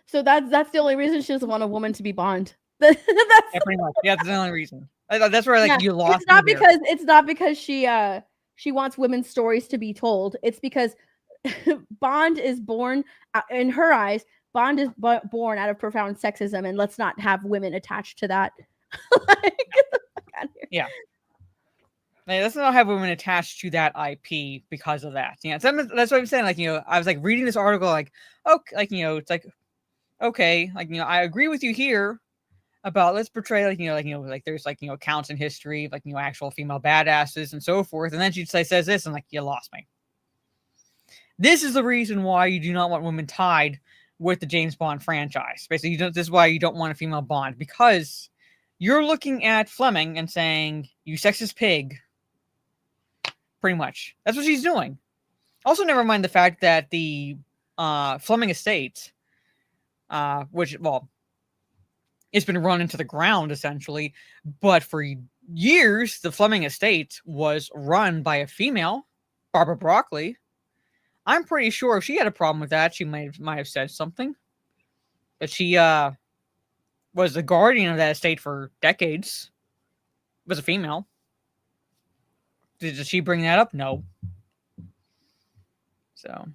So that's the only reason she doesn't want a woman to be Bond. Yeah, pretty much. Yeah, that's the only reason. That's where you lost. It's not because she wants women's stories to be told. It's because Bond is born, in her eyes, Bond is born out of profound sexism, and let's not have women attached to that. Get the fuck out of here. Yeah. Let's not have women attached to that IP because of that. Yeah, that's what I'm saying. I was reading this article, it's like, okay, I agree with you here about let's portray there's accounts in history of actual female badasses and so forth, and then she says this, and you lost me. This is the reason why you do not want women tied with the James Bond franchise. Basically, this is why you don't want a female Bond, because you're looking at Fleming and saying, you sexist pig. Pretty much. That's what she's doing. Also, never mind the fact that the Fleming estate, which, it's been run into the ground, essentially, but for years, the Fleming estate was run by a female, Barbara Broccoli. I'm pretty sure if she had a problem with that, she might have said something. But she was the guardian of that estate for decades. Was a female. Did she bring that up? No. So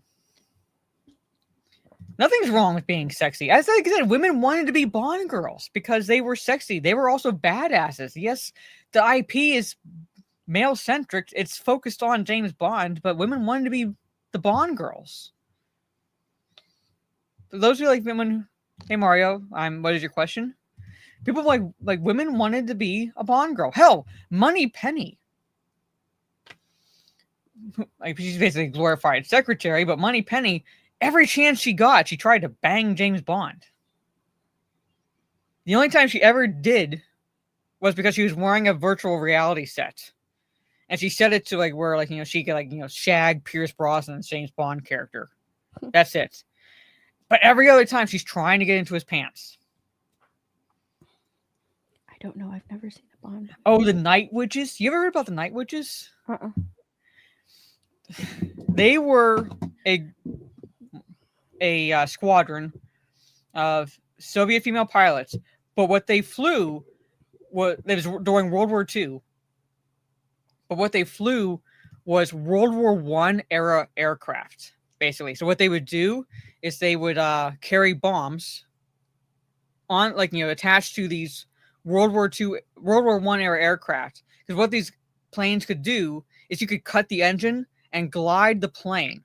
nothing's wrong with being sexy. As I said, women wanted to be Bond girls because they were sexy. They were also badasses. Yes, the IP is male-centric. It's focused on James Bond, but women wanted to be the Bond girls. For those who like women, hey Mario, what is your question? People like women wanted to be a Bond girl. Hell, Money Penny. She's basically a glorified secretary, but Money Penny, every chance she got, she tried to bang James Bond. The only time she ever did was because she was wearing a virtual reality set. And she set it to where she could shag Pierce Brosnan's James Bond character. That's it. But every other time she's trying to get into his pants. I don't know. I've never seen a Bond. Oh, the Night Witches? You ever heard about the Night Witches? They were a squadron of Soviet female pilots, but what they flew was during World War II. But what they flew was World War One era aircraft, basically. So what they would do is they would carry bombs on, like, attached to these World War One era aircraft. Because what these planes could do is you could cut the engine and glide the plane.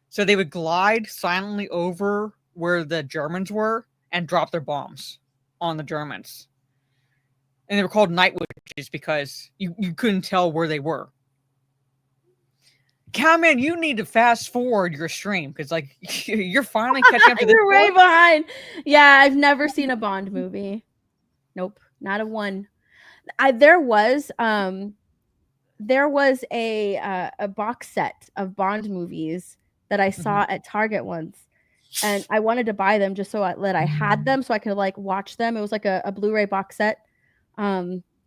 So they would glide silently over where the Germans were and drop their bombs on the Germans. And they were called night witches because you couldn't tell where they were. Cowman, you need to fast forward your stream because, like, you're finally catching up to this. You're way behind. Yeah, I've never seen a Bond movie. Nope, not a one. There was a box set of Bond movies that I saw at Target once, and I wanted to buy them just so that I had them so I could like watch them. It was like a Blu-ray box set.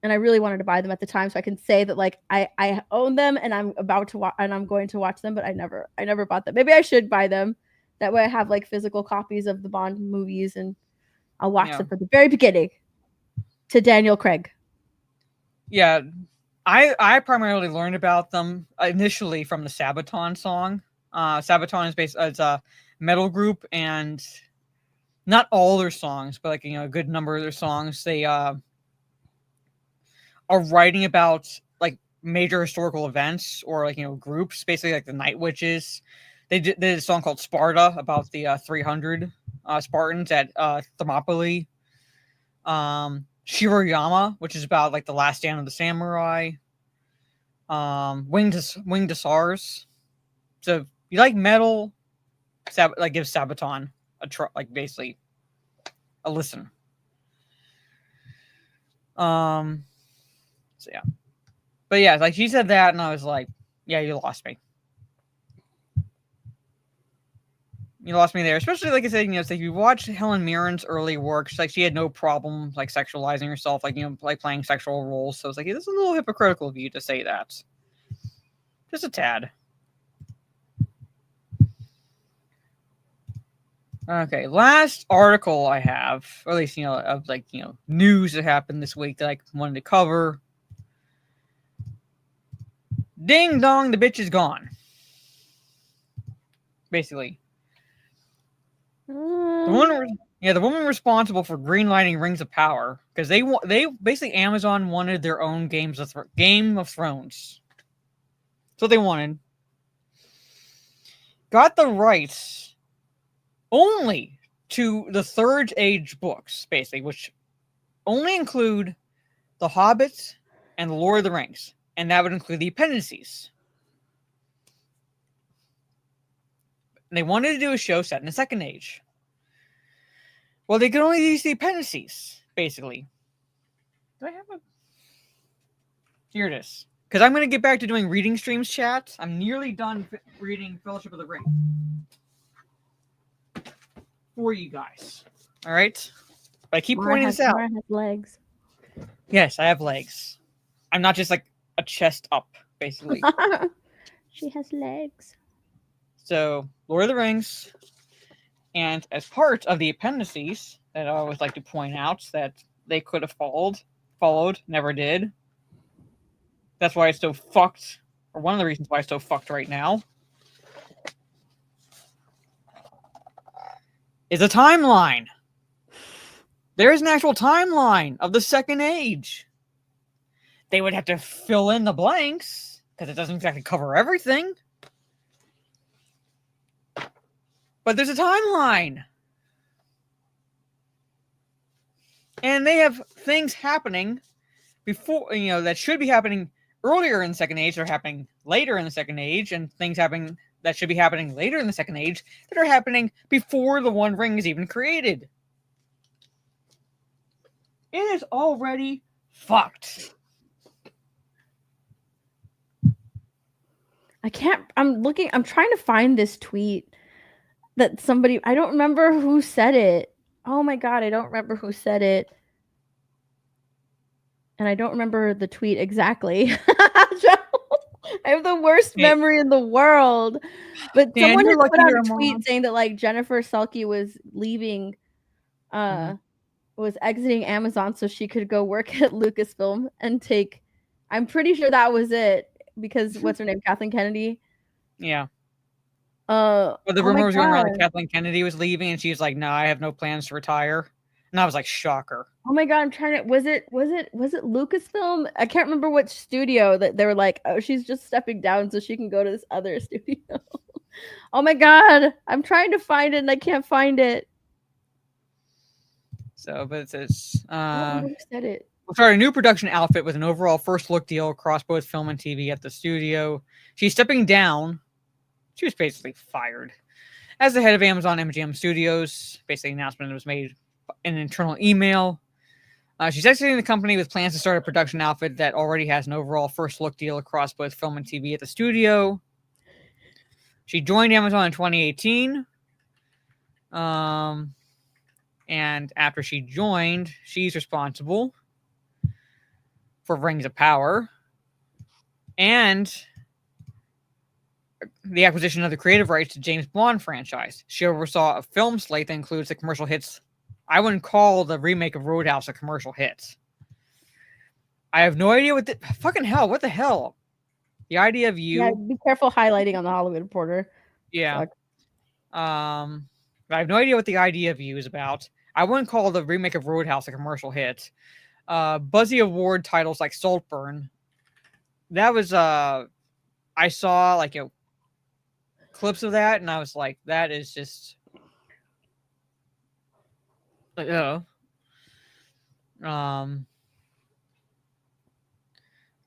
And I really wanted to buy them at the time so I can say that like I own them and I'm about to watch and I'm going to watch them, but I never bought them. Maybe I should buy them. That way I have like physical copies of the Bond movies and I'll watch them from the very beginning to Daniel Craig. Yeah. I primarily learned about them initially from the Sabaton song. Sabaton is a metal group, and not all their songs, but like, a good number of their songs, they are writing about like major historical events or like, groups, basically like the Night Witches. They did a song called Sparta about the 300 Spartans at Thermopylae. Shiroyama, which is about like the last stand of the samurai. Winged Hussars. So if you like metal, like, give Sabaton a try, like basically a listen. So yeah, but yeah, like she said that, and I was like, yeah, you lost me. You lost me there, especially like I said, it's like you watch Helen Mirren's early works, like she had no problem like sexualizing herself, like like playing sexual roles. So it's like, it's a little hypocritical of you to say that, just a tad. Okay, last article I have, or at least of like news that happened this week that I wanted to cover. Ding dong, the bitch is gone. Basically. The woman responsible for greenlighting Rings of Power, because they basically, Amazon wanted their own Game of Thrones. That's what they wanted. Got the rights only to the Third Age books, basically, which only include The Hobbit and The Lord of the Rings, and that would include the appendices. And they wanted to do a show set in the Second Age. Well, they could only use the appendices, basically. Do I have a... Here it is. Because I'm going to get back to doing reading streams, chat. I'm nearly done reading Fellowship of the Ring. For you guys. All right? But I keep pointing this out. Mara has legs. Yes, I have legs. I'm not just like a chest up, basically. She has legs. So, Lord of the Rings. And as part of the appendices that I always like to point out that they could have followed, never did. That's why it's so fucked, or one of the reasons why it's so fucked right now, is a timeline. There is an actual timeline of the Second Age. They would have to fill in the blanks, because it doesn't exactly cover everything. But there's a timeline. And they have things happening before, that should be happening earlier in the Second Age. They're happening later in the Second Age, and things happening that should be happening later in the Second Age that are happening before the One Ring is even created. It is already fucked. I'm trying to find this tweet that somebody, I don't remember who said it. Oh my God, I don't remember who said it. And I don't remember the tweet exactly. I have the worst memory in the world. But Dan, someone had put out a mom. tweet saying that like Jennifer Selke was leaving, was exiting Amazon so she could go work at Lucasfilm and take, I'm pretty sure that was it. because what's her name, Kathleen Kennedy. Yeah. But the rumor was going around that Kathleen Kennedy was leaving, and she's like, "No, I have no plans to retire." And I was like, "Shocker." Oh my god, I'm trying to. Was it Lucasfilm? I can't remember which studio that they were like, "Oh, she's just stepping down so she can go to this other studio." Oh my god, I'm trying to find it and I can't find it. So, but it says, Who said it? we'll start a new production outfit with an overall first look deal across both film and TV at the studio. She's stepping down. She was basically fired as the head of Amazon MGM Studios. Basically, an announcement was made in an internal email. She's exiting the company with plans to start a production outfit that already has an overall first look deal across both film and TV at the studio. She joined Amazon in 2018. And after she joined, she's responsible for Rings of Power and the acquisition of the creative rights to James Bond franchise. She oversaw a film slate that includes the commercial hits. I wouldn't call the remake of Roadhouse a commercial hit. I have no idea what the fucking hell. What the hell? The idea of you. Yeah, be careful highlighting on the Hollywood Reporter. Yeah. Fuck. I have no idea what the idea of you is about. I wouldn't call the remake of Roadhouse a commercial hit. Buzzy Award titles like Saltburn. That was I saw like clips of that and I was like, that is just hit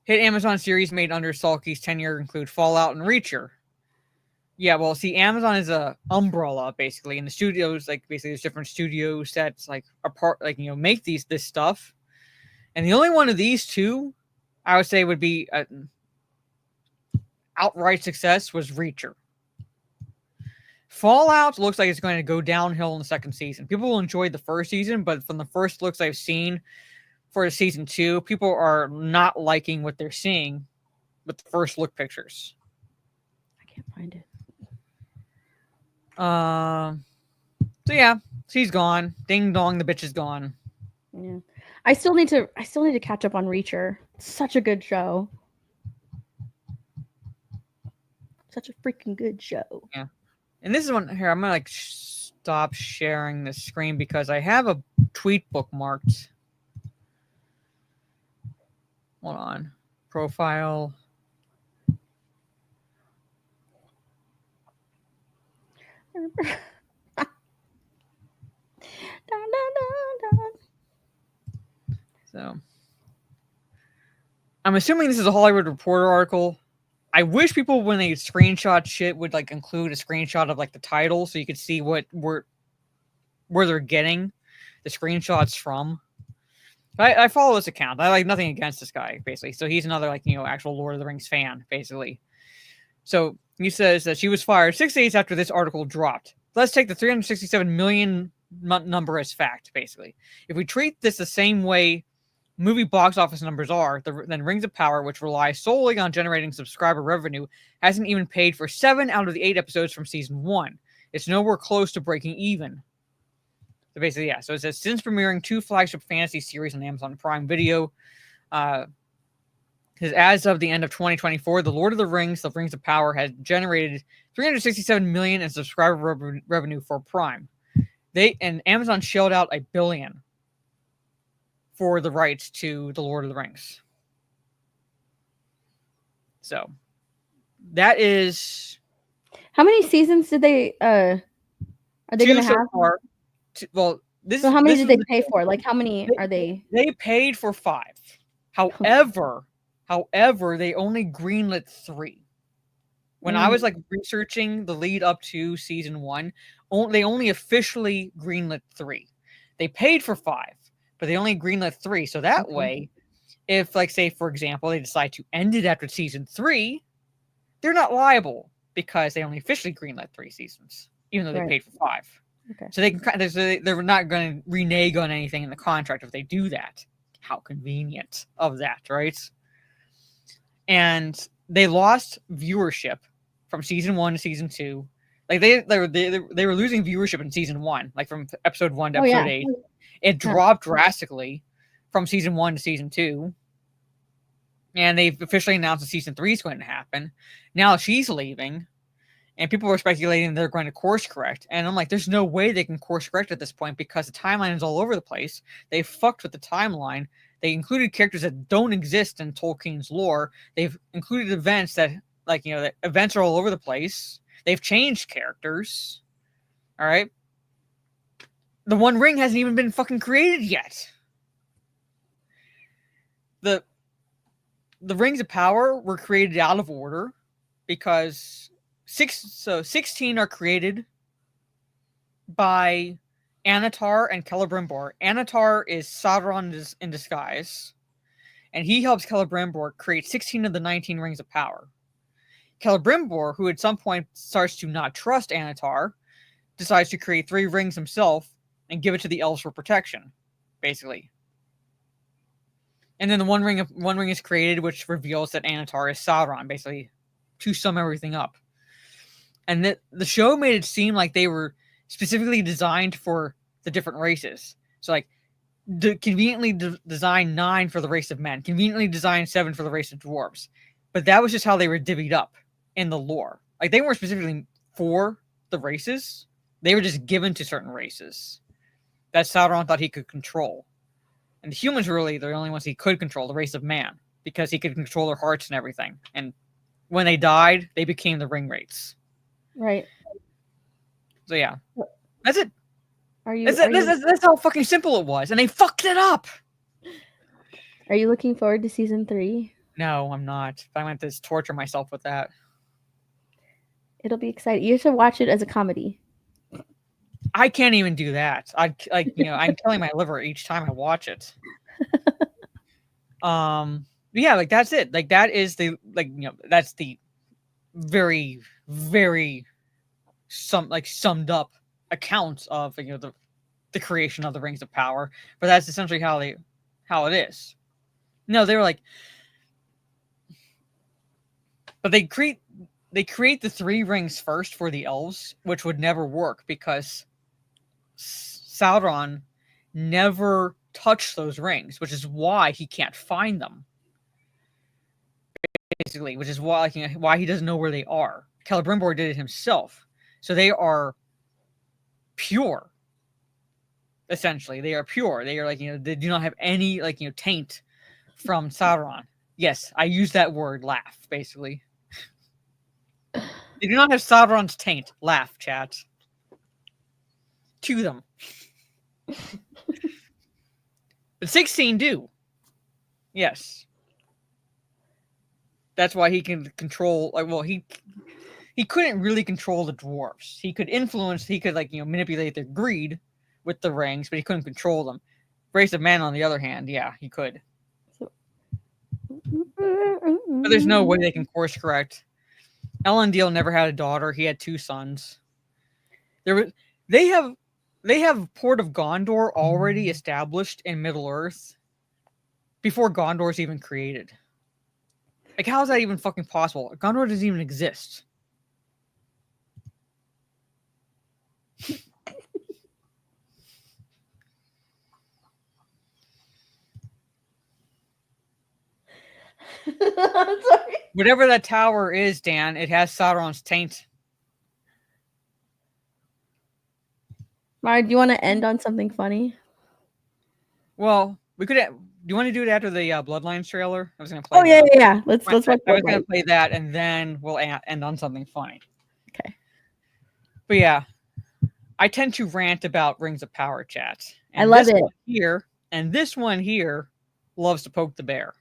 Amazon series made under Salky's tenure include Fallout and Reacher. Yeah, well, see, Amazon is a umbrella basically, and the studios basically there's different studios that's apart, make this stuff. And the only one of these two, I would say, would be outright success was Reacher. Fallout looks like it's going to go downhill in the second season. People will enjoy the first season, but from the first looks I've seen for season 2, people are not liking what they're seeing with the first look pictures. I can't find it. So yeah, she's gone. Ding dong, the bitch is gone. Yeah. I still need to catch up on Reacher. It's such a good show. Such a freaking good show. Yeah. And this is one here. I'm gonna stop sharing the screen because I have a tweet bookmarked. Hold on. Profile. So I'm assuming this is a Hollywood Reporter article. I wish people, when they screenshot shit, would include a screenshot of the title so you could see where they're getting the screenshots from. I follow this account. I like nothing against this guy, basically. So he's another actual Lord of the Rings fan, basically. So he says that she was fired 6 days after this article dropped. Let's take the 367 million number as fact, basically. If we treat this the same way movie box office numbers are, then Rings of Power, which relies solely on generating subscriber revenue, hasn't even paid for 7 out of the 8 episodes from season 1. It's nowhere close to breaking even. So basically, yeah. So it says, since premiering 2 flagship fantasy series on Amazon Prime Video, as of the end of 2024, The Lord of the Rings of Power has generated $367 million in subscriber revenue for Prime. And Amazon shelled out $1 billion for the rights to The Lord of the Rings. So that is. How many seasons did they? Are they going to have? Far. Well, this. So how many did they pay for? How many are they? They paid for 5. However, they only greenlit 3. When I was researching the lead up to season 1, they only officially greenlit 3. They paid for 5, but they only greenlit 3. So that way, if say for example they decide to end it after season 3, they're not liable because they only officially greenlit 3 seasons, even though they paid for 5. Okay. So they can they're not going to renege on anything in the contract if they do that. How convenient of that, right? And they lost viewership from season 1 to season 2. They were losing viewership in season 1, from episode 1 to episode 8. It dropped drastically from season 1 to season 2 And they've officially announced that season 3 is going to happen. Now she's leaving, and people were speculating they're going to course correct. And I'm like, there's no way they can course correct at this point because the timeline is all over the place. They fucked with the timeline. They included characters that don't exist in Tolkien's lore. They've included events that, like, you know, the events are all over the place. They've changed characters. All right. The One Ring hasn't even been fucking created yet. The Rings of Power were created out of order because 16 are created by Anatar and Celebrimbor. Anatar is Sauron in disguise, and he helps Celebrimbor create 16 of the 19 Rings of Power. Celebrimbor, who at some point starts to not trust Anatar, decides to create 3 rings himself and give it to the elves for protection, basically. And then the One Ring is created, which reveals that Anatar is Sauron, basically, to sum everything up. And the show made it seem like they were specifically designed for the different races. So, like, conveniently designed 9 for the race of men, conveniently designed 7 for the race of dwarves. But that was just how they were divvied up in the lore. Like, they weren't specifically for the races. They were just given to certain races that Sauron thought he could control. And the humans were really the only ones he could control, the race of man, because he could control their hearts and everything. And when they died, they became the ring wraiths. Right. So yeah, that's it. That's how fucking simple it was, and they fucked it up. Are you looking forward to season 3? No, I'm not. I might just torture myself with that. It'll be exciting. You should watch it as a comedy. I can't even do that. I'm killing my liver each time I watch it. Yeah, like that's it. Like that is that's the very, very summed up account of the creation of the Rings of Power. But that's essentially how it is. No, they were like, but they create the 3 rings first for the elves, which would never work because Sauron never touched those rings, which is why he can't find them. Basically, which is why he doesn't know where they are. Celebrimbor did it himself, so they are pure. Essentially, they are pure. They are they do not have any taint from Sauron. Yes, I use that word, laugh. Basically, they do not have Sauron's taint. Laugh, chat. To them. But 16 do. Yes. That's why he can control, he couldn't really control the dwarves. He could manipulate their greed with the rings, but he couldn't control them. Race of Man, on the other hand, yeah, he could. But there's no way they can course correct. Elendil never had a daughter. He had 2 sons. They have Port of Gondor already established in Middle-earth before Gondor's even created. Like, how is that even fucking possible? Gondor doesn't even exist. I'm sorry. Whatever that tower is, Dan, it has Sauron's taint. Mara, do you want to end on something funny? Well, we could. Do you want to do it after the Bloodlines trailer? I was going to play. Oh yeah. Let's watch. I was going to play that, and then we'll end on something funny. Okay. But yeah, I tend to rant about Rings of Power, chat. And I love it. This one here loves to poke the bear.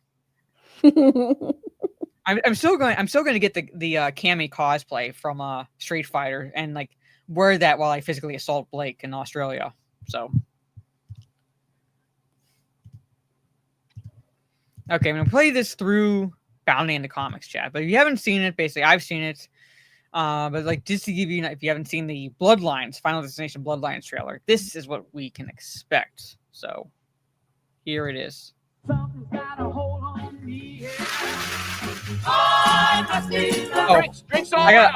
I'm still going to get the Cammy cosplay from Street Fighter and wear that while I physically assault Blake in Australia. So, okay, I'm gonna play this through Bounding into Comics, chat. But if you haven't seen it, basically I've seen it. But just to give you, if you haven't seen the Bloodlines, Final Destination Bloodlines trailer, this is what we can expect. So, here it is. Something's got a hold on me. I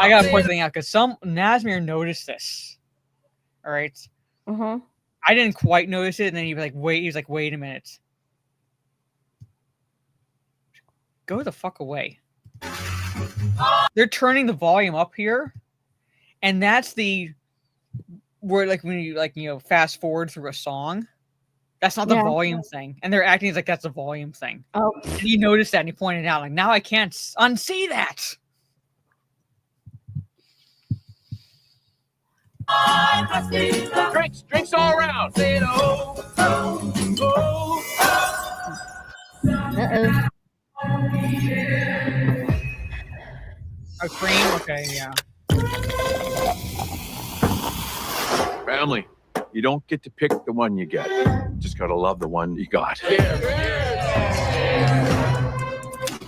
gotta point something out because Nazmir noticed this. All right. I didn't quite notice it, and then he was like, "Wait!" He was like, "Wait a minute." go the fuck away. They're turning the volume up here, and that's the where like when you like fast forward through a song. That's not the volume thing, and they're acting as like that's a volume thing. Oh, and you noticed that, and you pointed out like now I can't unsee that. Drinks all around. Say oh, oh, oh, uh-oh. A cream? Okay, yeah. Family, you don't get to pick the one you get. Just gotta love the one you got.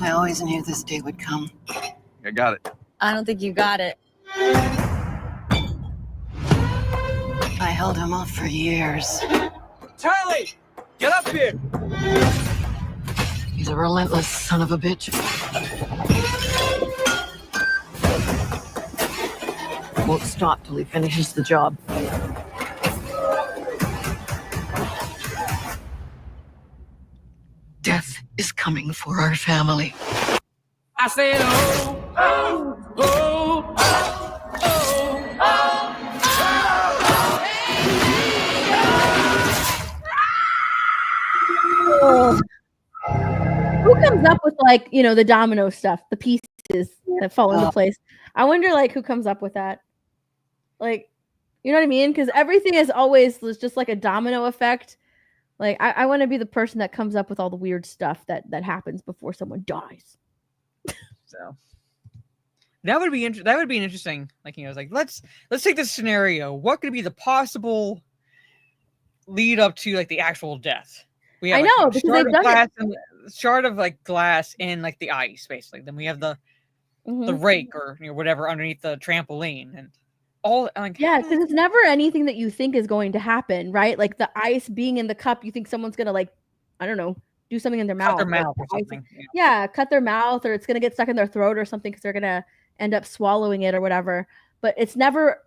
I always knew this day would come. I got it. I don't think you got it. I held him off for years. Charlie, get up here. He's a relentless son of a bitch. Won't stop till he finishes the job. Death is coming for our family. I said oh, oh, oh, oh, oh. Who comes up with like the domino stuff, the pieces that fall into place? I wonder like who comes up with that. Like, you know what I mean? Because everything is always just like a domino effect. Like I want to be the person that comes up with all the weird stuff that happens before someone dies. So that would be that would be an interesting. Like it's like let's take this scenario. What could be the possible lead up to like the actual death? We have, I know because they've done it. Shard of like glass in like the ice, basically. Then we have the rake or whatever underneath the trampoline and all. Like, yeah, because it's never anything that you think is going to happen, right? Like the ice being in the cup, you think someone's gonna like, I don't know, do something in their mouth. Cut their mouth or something. Yeah, cut their mouth, or it's gonna get stuck in their throat or something because they're gonna end up swallowing it or whatever. But it's never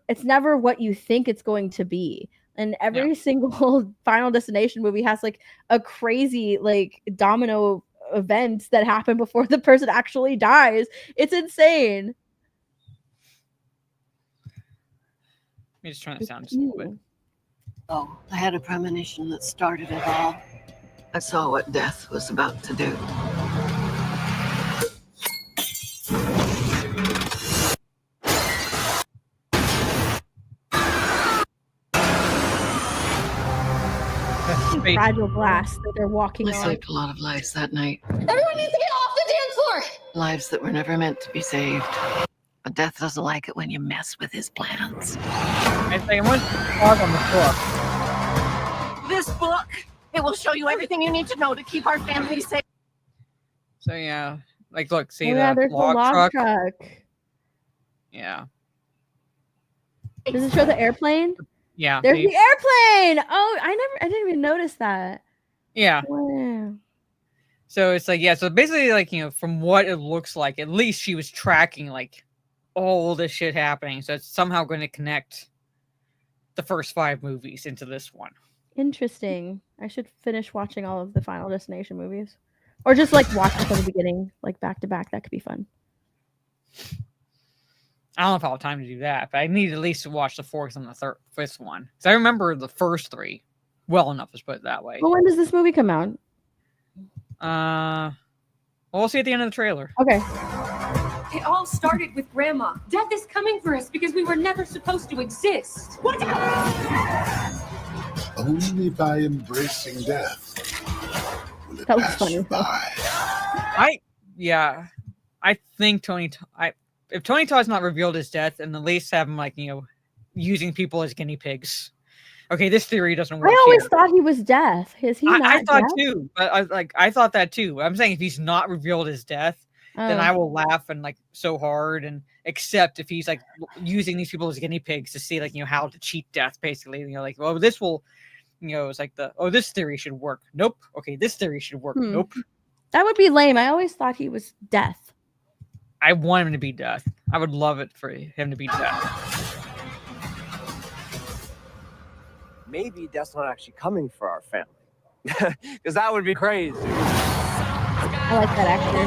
what you think it's going to be. And every single Final Destination movie has like a crazy like domino event that happen before the person actually dies. It's insane. I'm just trying to sound stupid. Oh, I had a premonition that started it all. I saw what death was about to do. Fragile glass that they're walking I on. saved a lot of lives that night. Everyone needs to get off the dance floor. Lives that were never meant to be saved. But death doesn't like it when you mess with his plans. I say, I want to talk on the floor. This book, it will show you everything you need to know to keep our family safe. So yeah, like look, see there's the log truck. Yeah. Does it show the airplane? Yeah. There's the airplane. Oh, I didn't even notice that. Yeah. Wow. So it's like, so basically like, from what it looks like, at least she was tracking like all this shit happening. So it's somehow going to connect the first 5 movies into this one. Interesting. I should finish watching all of the Final Destination movies. Or just like watch them from the beginning, like back to back. That could be fun. I don't know if I'll have time to do that, but I need at least to watch the 4th and the 5th one. Because I remember the first 3 well enough, let's put it that way. Well, when does this movie come out? Well, we'll see at the end of the trailer. Okay. It all started with Grandma. Death is coming for us because we were never supposed to exist. What? Only by embracing death will it That was pass funny. you by. I think if Tony Todd's not revealed his death, and at least have him like using people as guinea pigs. Okay, this theory doesn't work. I always thought he was death. Is he not? I thought death? too, but I thought that too. I'm saying if he's not revealed his death, then I will laugh and like so hard and accept if he's like using these people as guinea pigs to see like how to cheat death, basically. Like, well, this will, it's like this theory should work. Nope. Okay, this theory should work. Nope. That would be lame. I always thought he was death. I want him to be death. I would love it for him to be death. Maybe death's not actually coming for our family. Because that would be crazy. I like that actor.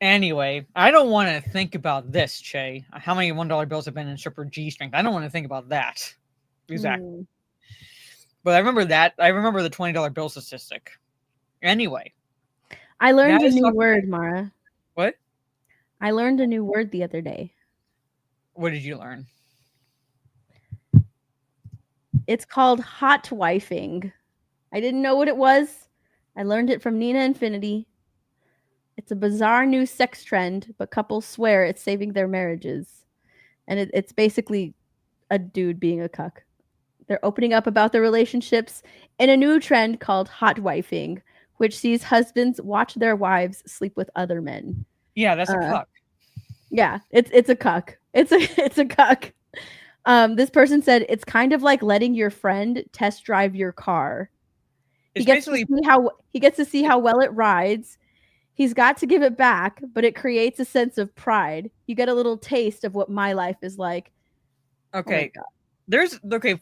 Anyway, I don't want to think about this, Che. How many $1 bills have been in stripper G string? I don't want to think about that. Exactly. But I remember that. I remember the $20 bill statistic. Anyway. I learned a new word, Mara. What? I learned a new word the other day. What did you learn? It's called hot wifing. I didn't know what it was. I learned it from Nina Infinity. It's a bizarre new sex trend, but couples swear it's saving their marriages. And it's basically a dude being a cuck. They're opening up about their relationships in a new trend called hot wifing, which sees husbands watch their wives sleep with other men. Yeah, that's a cuck. Yeah, it's a cuck. It's a cuck. This person said it's kind of like letting your friend test drive your car. He gets to see how well it rides. He's got to give it back, but it creates a sense of pride. You get a little taste of what my life is like. Okay.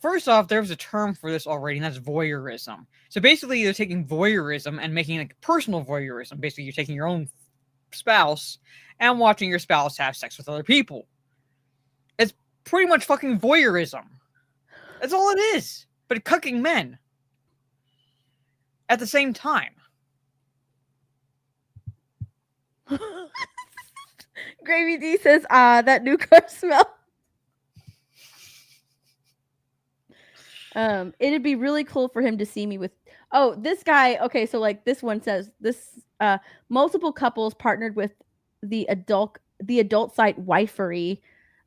First off, there's a term for this already, and that's voyeurism. So basically, you're taking voyeurism and making like personal voyeurism. Basically, you're taking your own spouse and watching your spouse have sex with other people. It's pretty much fucking voyeurism. That's all it is. But cucking men at the same time. Gravy D says, that new car smell. It'd be really cool for him to see me with this guy. Okay, so like this one says this multiple couples partnered with the adult site Wifery,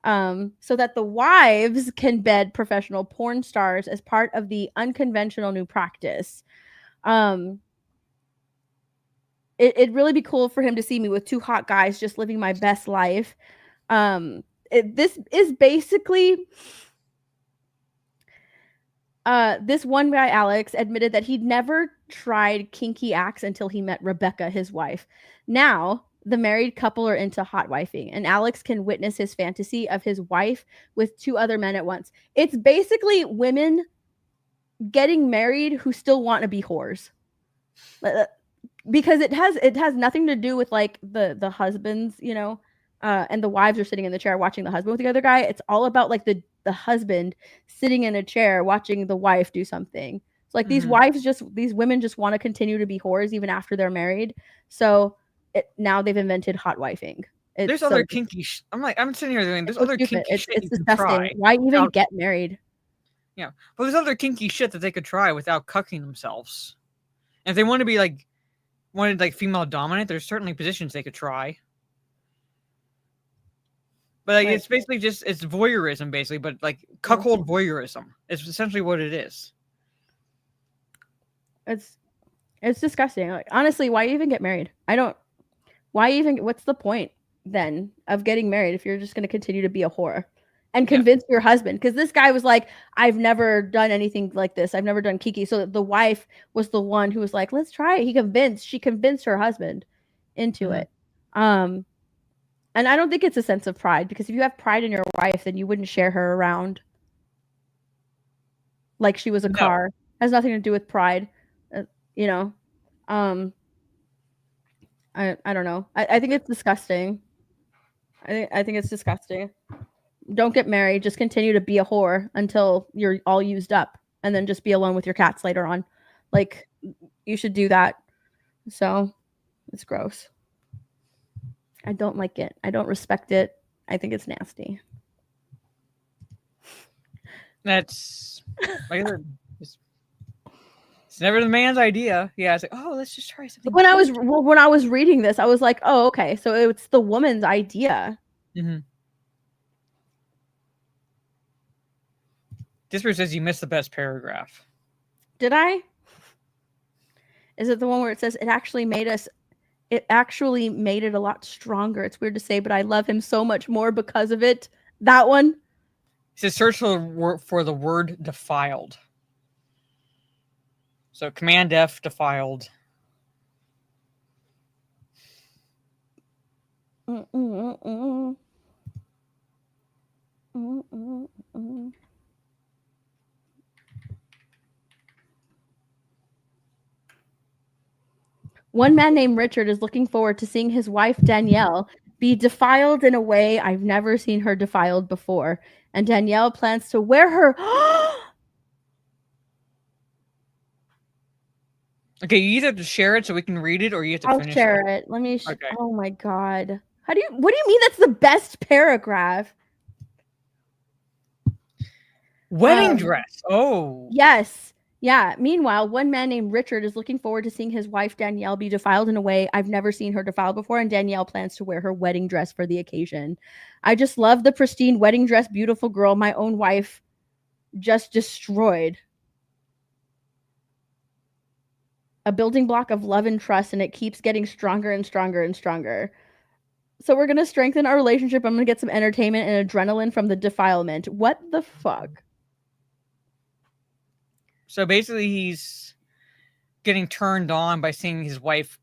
so that the wives can bed professional porn stars as part of the unconventional new practice. It'd really be cool for him to see me with two hot guys just living my best life. This is basically this one guy, Alex, admitted that he'd never tried kinky acts until he met Rebecca, his wife. Now, the married couple are into hot wifing, and Alex can witness his fantasy of his wife with two other men at once. It's basically women getting married who still want to be whores. Because it has nothing to do with like the husbands, and the wives are sitting in the chair watching the husband with the other guy. It's all about like the husband sitting in a chair watching the wife do something. It's like these women just want to continue to be whores even after they're married. So now they've invented hot wifing. There's other kinky I'm sitting here doing there's other kinky shit. It's disgusting. Why even get married? Yeah. But there's other kinky shit that they could try without cucking themselves. And if they want to be wanted female dominant, there's certainly positions they could try. But it's basically it's voyeurism, basically, but like cuckold voyeurism. It's essentially what it is. It's disgusting. Like, honestly, why even get married? What's the point then of getting married if you're just going to continue to be a whore and convince your husband? Because this guy was like, I've never done anything like this. I've never done kiki. So the wife was the one who was like, let's try it. She convinced her husband into it. And I don't think it's a sense of pride, because if you have pride in your wife, then you wouldn't share her around like she was a car. It has nothing to do with pride. I don't know. I think it's disgusting. I think it's disgusting. Don't get married. Just continue to be a whore until you're all used up, and then just be alone with your cats later on. Like, you should do that. So it's gross. I don't like it. I don't respect it. I think it's nasty. It's never the man's idea. Yeah, it's like, oh, let's just try something. When I was reading this, I was like, oh, okay, so it's the woman's idea. Mm-hmm. Disper says you missed the best paragraph. Did I? Is it the one where it says it actually made it a lot stronger? It's weird to say, but I love him so much more because of it. That one? It says search for the word defiled. So Command F, defiled. One man named Richard is looking forward to seeing his wife Danielle be defiled in a way I've never seen her defiled before, and Danielle plans to wear her. Okay, you either have to share it so we can read it, or you have to I'll finish share it. Let me. Okay. Oh my god! What do you mean? That's the best paragraph. Wedding dress. Oh. Yes. Yeah. Meanwhile, one man named Richard is looking forward to seeing his wife Danielle be defiled in a way I've never seen her defiled before, and Danielle plans to wear her wedding dress for the occasion. I just love the pristine wedding dress, beautiful girl my own wife just destroyed. A building block of love and trust, and it keeps getting stronger and stronger and stronger. So we're going to strengthen our relationship. I'm going to get some entertainment and adrenaline from the defilement. What the fuck? So basically, he's getting turned on by seeing his wife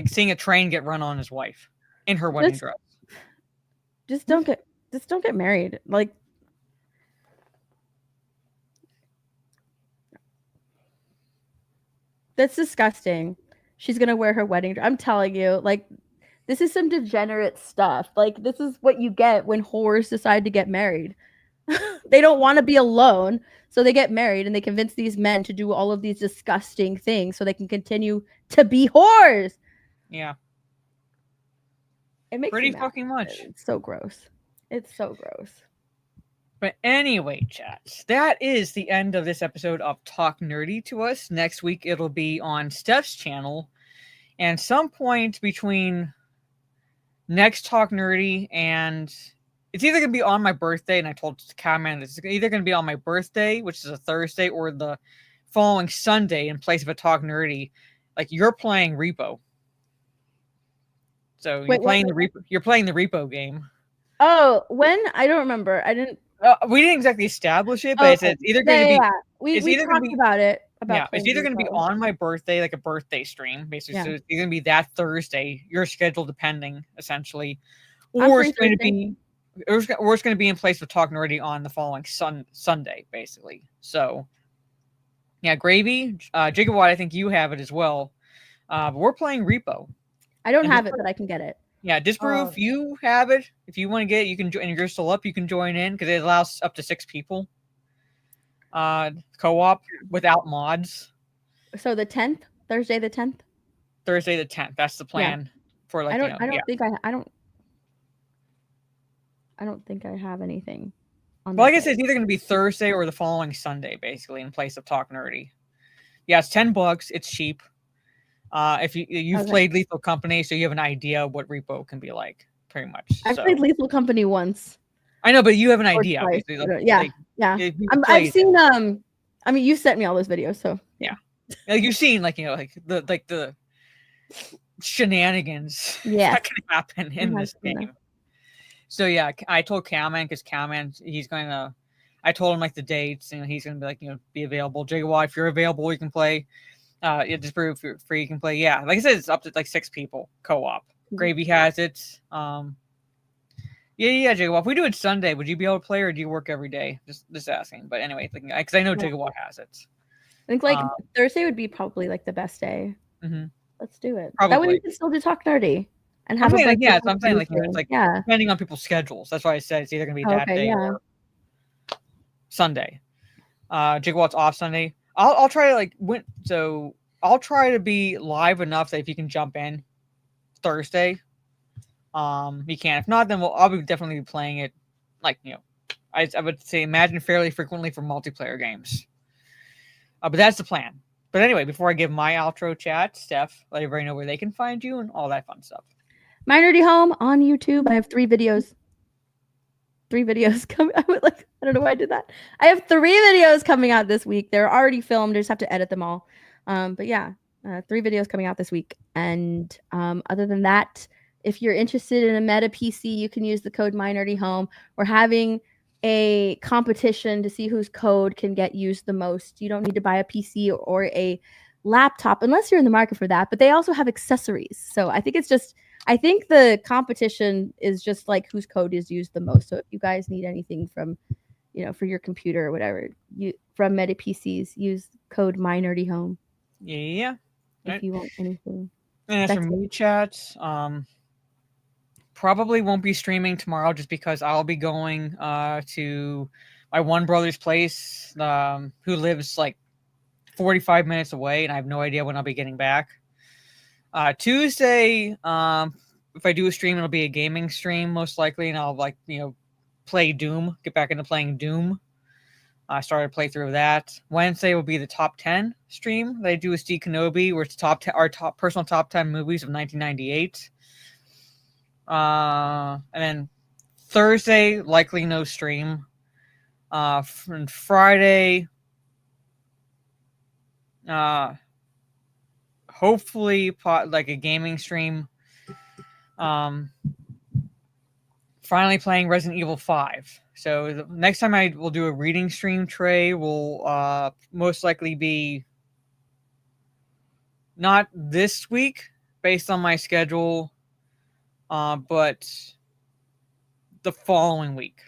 seeing a train get run on his wife in her wedding dress. Just don't get married. Like, that's disgusting. She's gonna wear her wedding dress. I'm telling you, like, this is some degenerate stuff. Like, this is what you get when whores decide to get married. They don't want to be alone, so they get married and they convince these men to do all of these disgusting things so they can continue to be whores. Yeah. It makes pretty me mad. fucking much. It's so gross. It's so gross. But anyway, chats, that is the end of this episode of Talk Nerdy to Us. Next week, it'll be on Steph's channel. And some point between next Talk Nerdy and... It's either going to be on my birthday, and I told Catman it's either going to be on my birthday, which is a Thursday, or the following Sunday in place of a Talk Nerdy. Like, you're playing Repo. So you're playing the Repo game. Oh, when? I don't remember. I didn't... we didn't exactly establish it, but it's either going to be... Yeah. We talked about it. It's either going to be on my birthday, like a birthday stream, basically. So it's either going to be that Thursday, your schedule depending, essentially. Or it's going to be... Or it's going to be in place with Talk Nerdy on the following Sunday, basically. So, yeah, Gravy, Gigawatt, I think you have it as well. But we're playing Repo. I don't have it, but I can get it. Yeah, Disproof, you have it. If you want to get it, you can join. And you're still up, you can join in because it allows up to 6 people. Co-op without mods. So the 10th, Thursday the 10th. Thursday the 10th. That's the plan for like. I don't think I have anything. Well, like I said, it's either going to be Thursday or the following Sunday, basically, in place of Talk Nerdy. Yeah, it's $10. It's cheap. If you've played Lethal Company, so you have an idea of what Repo can be like, pretty much. I've played Lethal Company once. I know, but you have an idea. I've seen. I mean, you sent me all those videos, so yeah. Like you've seen, the shenanigans that can happen in this game. So yeah, I told Calman because Calman I told him the dates and he's gonna be be available. Gigawatt, if you're available, you can play. Disproof, if you're free, you can play. Yeah, like I said, it's up to 6 people co-op. Gravy has it. Yeah, Gigawatt. If we do it Sunday, would you be able to play or do you work every day? Just asking. But anyway, because I know Gigawatt has it. I think Thursday would be probably the best day. Mm-hmm. Let's do it. Probably. That way we can still do Talk Nerdy. And have so I'm saying depending on people's schedules. That's why I said it's either gonna be that day or Sunday. Gigawatt's off Sunday. I'll try to I'll try to be live enough that if you can jump in Thursday, you can. If not, then I'll be definitely playing it I would say imagine fairly frequently for multiplayer games. But that's the plan. But anyway, before I give my outro chat, Steph, let everybody know where they can find you and all that fun stuff. My Nerdy Home on YouTube. I have 3 videos. 3 videos coming. I don't know why I did that. I have 3 videos coming out this week. They're already filmed. I just have to edit them all. But yeah, 3 videos coming out this week. And other than that, if you're interested in a meta PC, you can use the code MyNerdyHome. We're having a competition to see whose code can get used the most. You don't need to buy a PC or a laptop unless you're in the market for that. But they also have accessories. So I think the competition is just whose code is used the most. So if you guys need anything from, for your computer or whatever, from Meta PCs, use code MyNerdyHome. Yeah. if you want anything. And as for me, chat, probably won't be streaming tomorrow just because I'll be going to my one brother's place, who lives like 45 minutes away, and I have no idea when I'll be getting back. Tuesday, if I do a stream, it'll be a gaming stream most likely, and I'll play Doom, get back into playing Doom. I started a playthrough of that. Wednesday will be the top 10 stream that I do with Steve Kenobi, where it's our personal top 10 movies of 1998. And then Thursday, likely no stream. And Friday, hopefully like a gaming stream. Finally playing Resident Evil 5. So the next time I will do a reading stream, Trey, will most likely be not this week based on my schedule, but the following week.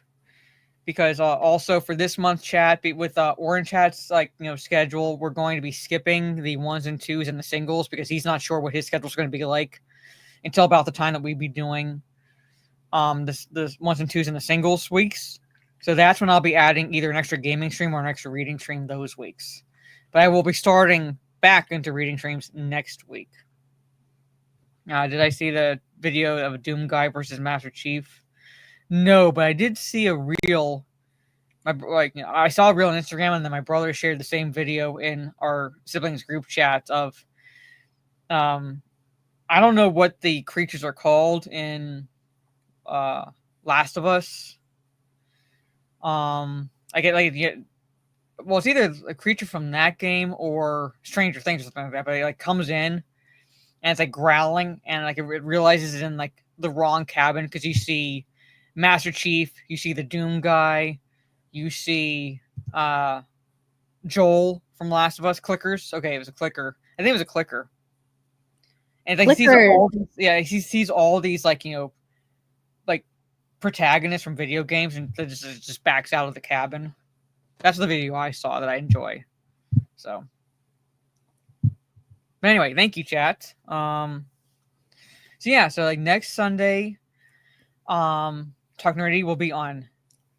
Because also for this month's chat, with Orange Chat's schedule, we're going to be skipping the 1s and 2s and the singles because he's not sure what his schedule is going to be like until about the time that we'd be doing the 1s and 2s and the singles weeks. So that's when I'll be adding either an extra gaming stream or an extra reading stream those weeks. But I will be starting back into reading streams next week. Did I see the video of a Doom guy versus Master Chief? No, but I did see a reel. I saw a reel on Instagram, and then my brother shared the same video in our siblings group chat of I don't know what the creatures are called in Last of Us. I get well, it's either a creature from that game or Stranger Things or something like that, but it comes in and it's growling, and it realizes it's in the wrong cabin because you see Master Chief, you see the Doom guy, you see Joel from Last of Us. Clickers. Okay, it was a clicker. I think it was a clicker. And he sees all these protagonists from video games, and just backs out of the cabin. That's the video I saw that I enjoy. So anyway, thank you, chat. So next Sunday, Talk Nerdy will be on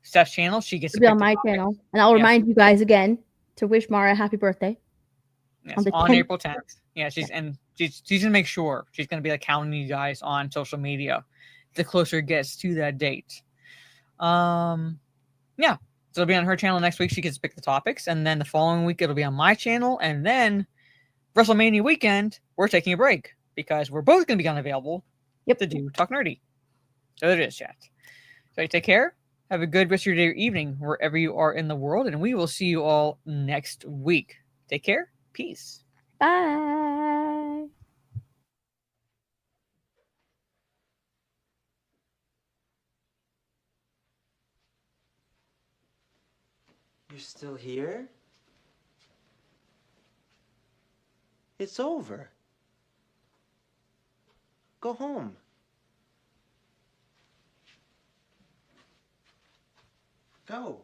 Steph's channel. She gets to be on my channel, and I'll remind you guys again to wish Mara a happy birthday. Yes, on April 10th. Yeah, she's gonna make sure she's gonna be counting you guys on social media the closer it gets to that date. So it'll be on her channel next week. She gets to pick the topics, and then the following week it'll be on my channel, and then WrestleMania weekend we're taking a break because we're both gonna be unavailable to do Talk Nerdy. So there it is, chat. So take care. Have a good rest of your day or evening wherever you are in the world, and we will see you all next week. Take care. Peace. Bye. You're still here? It's over. Go home. Go.